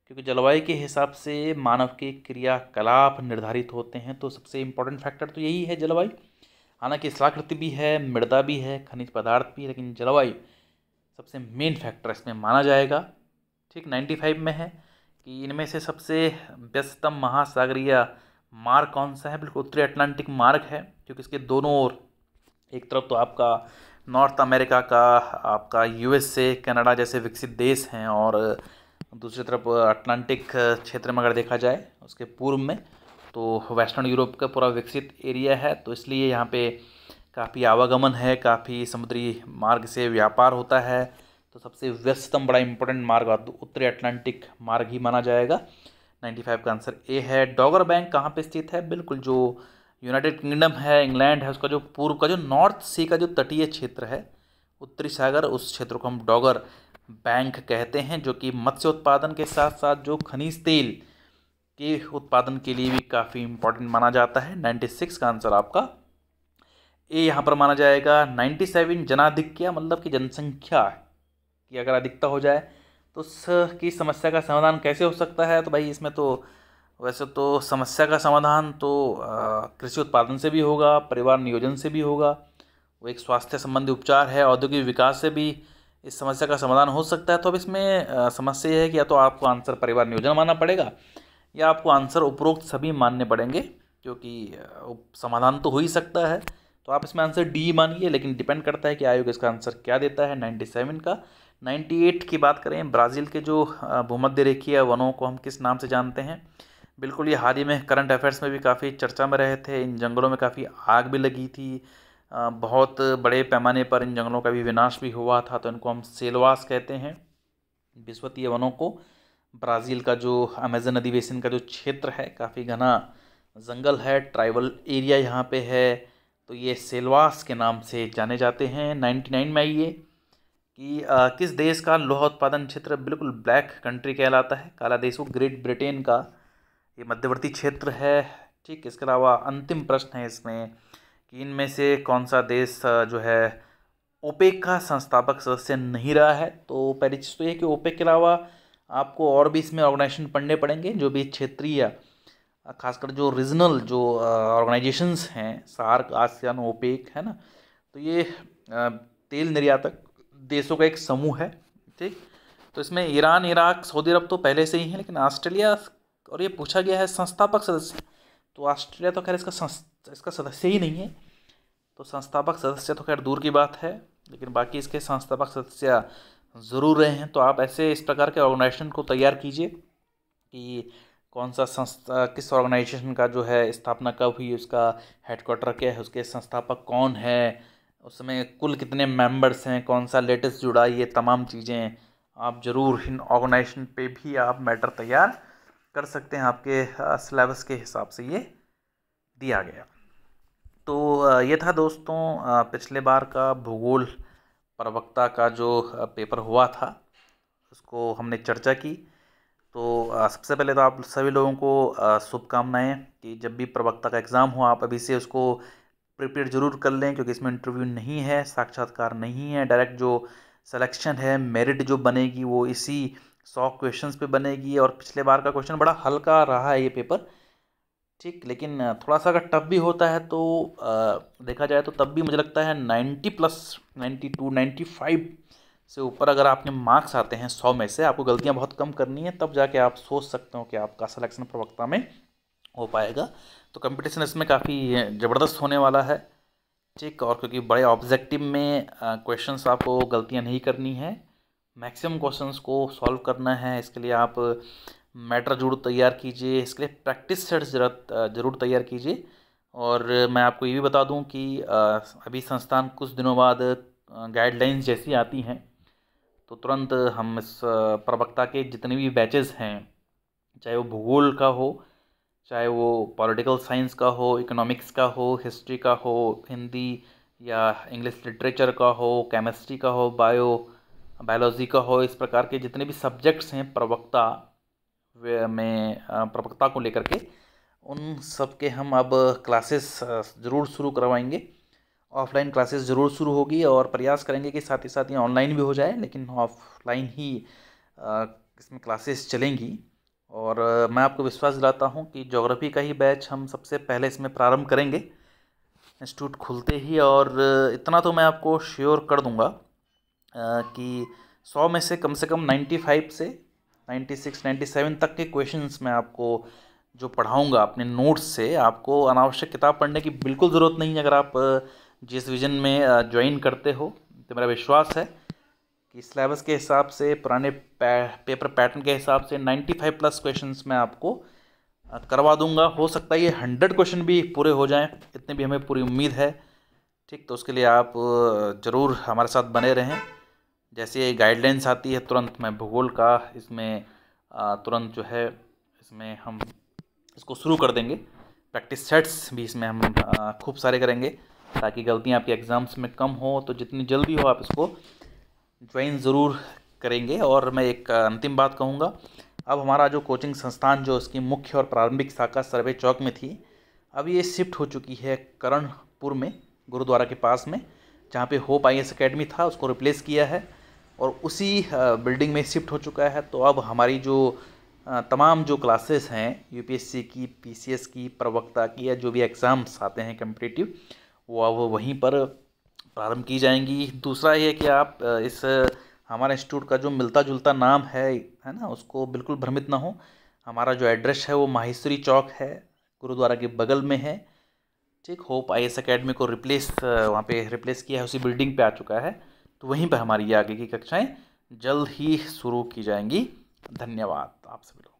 क्योंकि जलवायु के हिसाब से मानव के क्रियाकलाप निर्धारित होते हैं। तो सबसे इम्पोर्टेंट फैक्टर तो यही है जलवायु। हालांकि स्थलाकृति भी है, मृदा भी है, खनिज पदार्थ भी है, लेकिन जलवायु सबसे मेन फैक्टर इसमें माना जाएगा। ठीक, 95 में है कि इनमें से सबसे व्यस्ततम महासागरीय मार्ग कौन सा है? बिल्कुल उत्तरी अटलांटिक मार्ग है, क्योंकि इसके दोनों ओर, एक तरफ तो आपका नॉर्थ अमेरिका का आपका यूएसए, कनाडा जैसे विकसित देश हैं, और दूसरी तरफ अटलांटिक क्षेत्र में अगर देखा जाए उसके पूर्व में तो वेस्टर्न यूरोप का पूरा विकसित एरिया है। तो इसलिए यहाँ पे काफ़ी आवागमन है, काफ़ी समुद्री मार्ग से व्यापार होता है। तो सबसे व्यस्ततम बड़ा इंपॉर्टेंट मार्ग उत्तरी अटलांटिक मार्ग ही माना जाएगा। 95 का आंसर ए है। डॉगर बैंक कहाँ पे स्थित है? बिल्कुल जो यूनाइटेड किंगडम है, इंग्लैंड है, उसका जो पूर्व का जो नॉर्थ सी का जो तटीय क्षेत्र है, उत्तरी सागर, उस क्षेत्र को हम डॉगर बैंक कहते हैं, जो कि मत्स्य उत्पादन के साथ साथ जो खनिज तेल के उत्पादन के लिए भी काफ़ी इम्पोर्टेंट माना जाता है। 96 का आंसर आपका ए यहाँ पर माना जाएगा। 97 जनाधिक्य, मतलब कि जनसंख्या की अगर अधिकता हो जाए तो उसकी समस्या का समाधान कैसे हो सकता है? तो भाई इसमें तो वैसे तो समस्या का समाधान तो कृषि उत्पादन से भी होगा, परिवार नियोजन से भी होगा, वो एक स्वास्थ्य संबंधी उपचार है, औद्योगिक विकास से भी इस समस्या का समाधान हो सकता है। तो अब इसमें समस्या यह है कि या तो आपको आंसर परिवार नियोजन मानना पड़ेगा, या आपको आंसर उपरोक्त सभी मानने पड़ेंगे, क्योंकि समाधान तो हो ही सकता है। तो आप इसमें आंसर डी मानिए, लेकिन डिपेंड करता है कि आयोग इसका आंसर क्या देता है। 97 का। 98 की बात करें, ब्राज़ील के जो भूमध्य रेखीय वनों को हम किस नाम से जानते हैं? बिल्कुल, ये हाल ही में करंट अफेयर्स में भी काफ़ी चर्चा में रहे थे। इन जंगलों में काफ़ी आग भी लगी थी, बहुत बड़े पैमाने पर इन जंगलों का भी विनाश भी हुआ था। तो इनको हम सेल्वास कहते हैं, विश्वतीय वनों को। ब्राज़ील का जो अमेजन नदी बेसिन का जो क्षेत्र है, काफ़ी घना जंगल है, ट्राइबल एरिया यहाँ पे है, तो ये सेल्वास के नाम से जाने जाते हैं। 99 में आइए कि किस देश का लोहा उत्पादन क्षेत्र बिल्कुल ब्लैक कंट्री कहलाता है? काला देश, वो ग्रेट ब्रिटेन का ये मध्यवर्ती क्षेत्र है। ठीक, इसके अलावा अंतिम प्रश्न है इसमें कि इनमें से कौन सा देश जो है ओपेक का संस्थापक सदस्य नहीं रहा है? तो पहली चीज़ तो ये कि ओपेक के अलावा आपको और भी इसमें ऑर्गेनाइजेशन पढ़ने पड़ेंगे, जो भी क्षेत्रीय, खासकर जो रीजनल जो ऑर्गेनाइजेशंस हैं, सार्क, आसियान, ओपेक, है ना, तो ये तेल निर्यातक देशों का एक समूह है। ठीक, तो इसमें ईरान, इराक, सऊदी अरब तो पहले से ही है, लेकिन ऑस्ट्रेलिया, और ये पूछा गया है संस्थापक सदस्य, तो ऑस्ट्रेलिया तो खैर इसका सदस्य ही नहीं है, तो संस्थापक सदस्य तो खैर दूर की बात है, लेकिन बाकी इसके संस्थापक सदस्य ज़रूर रहे हैं। तो आप ऐसे इस प्रकार के ऑर्गेनाइजेशन को तैयार कीजिए कि कौन सा संस्था, किस ऑर्गेनाइजेशन का जो है स्थापना कब हुई, उसका हेडक्वार्टर क्या है, उसके संस्थापक कौन है, उसमें कुल कितने मेंबर्स हैं, कौन सा लेटेस्ट जुड़ा, ये तमाम चीज़ें आप ज़रूर इन ऑर्गेनाइजेशन पे भी आप मैटर तैयार कर सकते हैं। आपके सिलेबस के हिसाब से ये दिया गया। तो ये था दोस्तों पिछले बार का भूगोल प्रवक्ता का जो पेपर हुआ था, उसको हमने चर्चा की। तो सबसे पहले तो आप सभी लोगों को शुभकामनाएं कि जब भी प्रवक्ता का एग्ज़ाम हो आप अभी से उसको प्रिपेयर ज़रूर कर लें, क्योंकि इसमें इंटरव्यू नहीं है, साक्षात्कार नहीं है, डायरेक्ट जो सिलेक्शन है, मेरिट जो बनेगी वो इसी 100 क्वेश्चंस पे बनेगी। और पिछले बार का क्वेश्चन बड़ा हल्का रहा है ये पेपर, ठीक, लेकिन थोड़ा सा अगर टफ भी होता है तो देखा जाए तो तब भी मुझे लगता है 90+, 92, 95 से ऊपर अगर आपके मार्क्स आते हैं 100 में से, आपको गलतियां बहुत कम करनी है, तब जाके आप सोच सकते हो कि आपका सिलेक्शन प्रवक्ता में हो पाएगा। तो कंपटीशन इसमें काफ़ी ज़बरदस्त होने वाला है। ठीक, और क्योंकि बड़े ऑब्जेक्टिव में क्वेश्चंस आपको गलतियां नहीं करनी है, मैक्सिमम क्वेश्चंस को सॉल्व करना है। इसके लिए आप मैटर जरूर तैयार कीजिए, इसके लिए प्रैक्टिस सेट्स ज़रूर तैयार कीजिए। और मैं आपको ये भी बता दूं कि अभी संस्थान कुछ दिनों बाद गाइडलाइंस जैसी आती हैं तो तुरंत हम इस प्रवक्ता के जितने भी बैचेस हैं, चाहे वो भूगोल का हो, चाहे वो पॉलिटिकल साइंस का हो, इकोनॉमिक्स का हो, हिस्ट्री का हो, हिंदी या इंग्लिश लिटरेचर का हो, केमिस्ट्री का हो, बायोलॉजी का हो, इस प्रकार के जितने भी सब्जेक्ट्स हैं प्रवक्ता को लेकर के, उन सब के हम अब क्लासेस ज़रूर शुरू करवाएंगे। ऑफलाइन क्लासेस ज़रूर शुरू होगी और प्रयास करेंगे कि साथ ही साथ ये ऑनलाइन भी हो जाए, लेकिन ऑफलाइन ही इसमें क्लासेस चलेंगी। और मैं आपको विश्वास दिलाता हूँ कि ज्योग्राफी का ही बैच हम सबसे पहले इसमें प्रारंभ करेंगे इंस्टीट्यूट खुलते ही। और इतना तो मैं आपको श्योर कर दूंगा कि 100 में से कम 95 से 96 97 तक के क्वेश्चंस मैं आपको जो पढ़ाऊंगा अपने नोट्स से। आपको अनावश्यक किताब पढ़ने की बिल्कुल ज़रूरत नहीं है। अगर आप जिस विजन में ज्वाइन करते हो तो मेरा विश्वास है कि सिलेबस के हिसाब से, पुराने पेपर पैटर्न के हिसाब से 95 प्लस क्वेश्चंस मैं आपको करवा दूंगा। हो सकता है ये 100 क्वेश्चन भी पूरे हो जाएं, इतनी भी हमें पूरी उम्मीद है। ठीक, तो उसके लिए आप ज़रूर हमारे साथ बने रहें। जैसे गाइडलाइंस आती है तुरंत मैं भूगोल का इसमें तुरंत जो है इसमें हम इसको शुरू कर देंगे। प्रैक्टिस सेट्स भी इसमें हम खूब सारे करेंगे ताकि गलतियाँ आपके एग्ज़ाम्स में कम हो। तो जितनी जल्दी हो आप इसको ज्वाइन ज़रूर करेंगे। और मैं एक अंतिम बात कहूँगा, अब हमारा जो कोचिंग संस्थान जो इसकी मुख्य और प्रारंभिक शाखा सर्वे चौक में थी, अब ये शिफ्ट हो चुकी है करणपुर में, गुरुद्वारा के पास में, जहाँ पे होप IAS अकेडमी था उसको रिप्लेस किया है और उसी बिल्डिंग में शिफ्ट हो चुका है। तो अब हमारी जो तमाम जो क्लासेस हैं UPSC की, PCS की, प्रवक्ता की, या जो भी एग्ज़ाम्स आते हैं कम्पिटिटिव, वो अब वहीं पर प्रारंभ की जाएंगी। दूसरा ये कि आप इस हमारे इंस्टीट्यूट का जो मिलता जुलता नाम है ना, उसको बिल्कुल भ्रमित ना हो। हमारा जो एड्रेस है वो माहेश्वरी चौक है, गुरुद्वारा के बगल में है। ठीक, होप IAS अकेडमी को वहाँ पे रिप्लेस किया है, उसी बिल्डिंग पे आ चुका है। तो वहीं पर हमारी ये आगे की कक्षाएं जल्द ही शुरू की जाएंगी। धन्यवाद आप सभी लोग।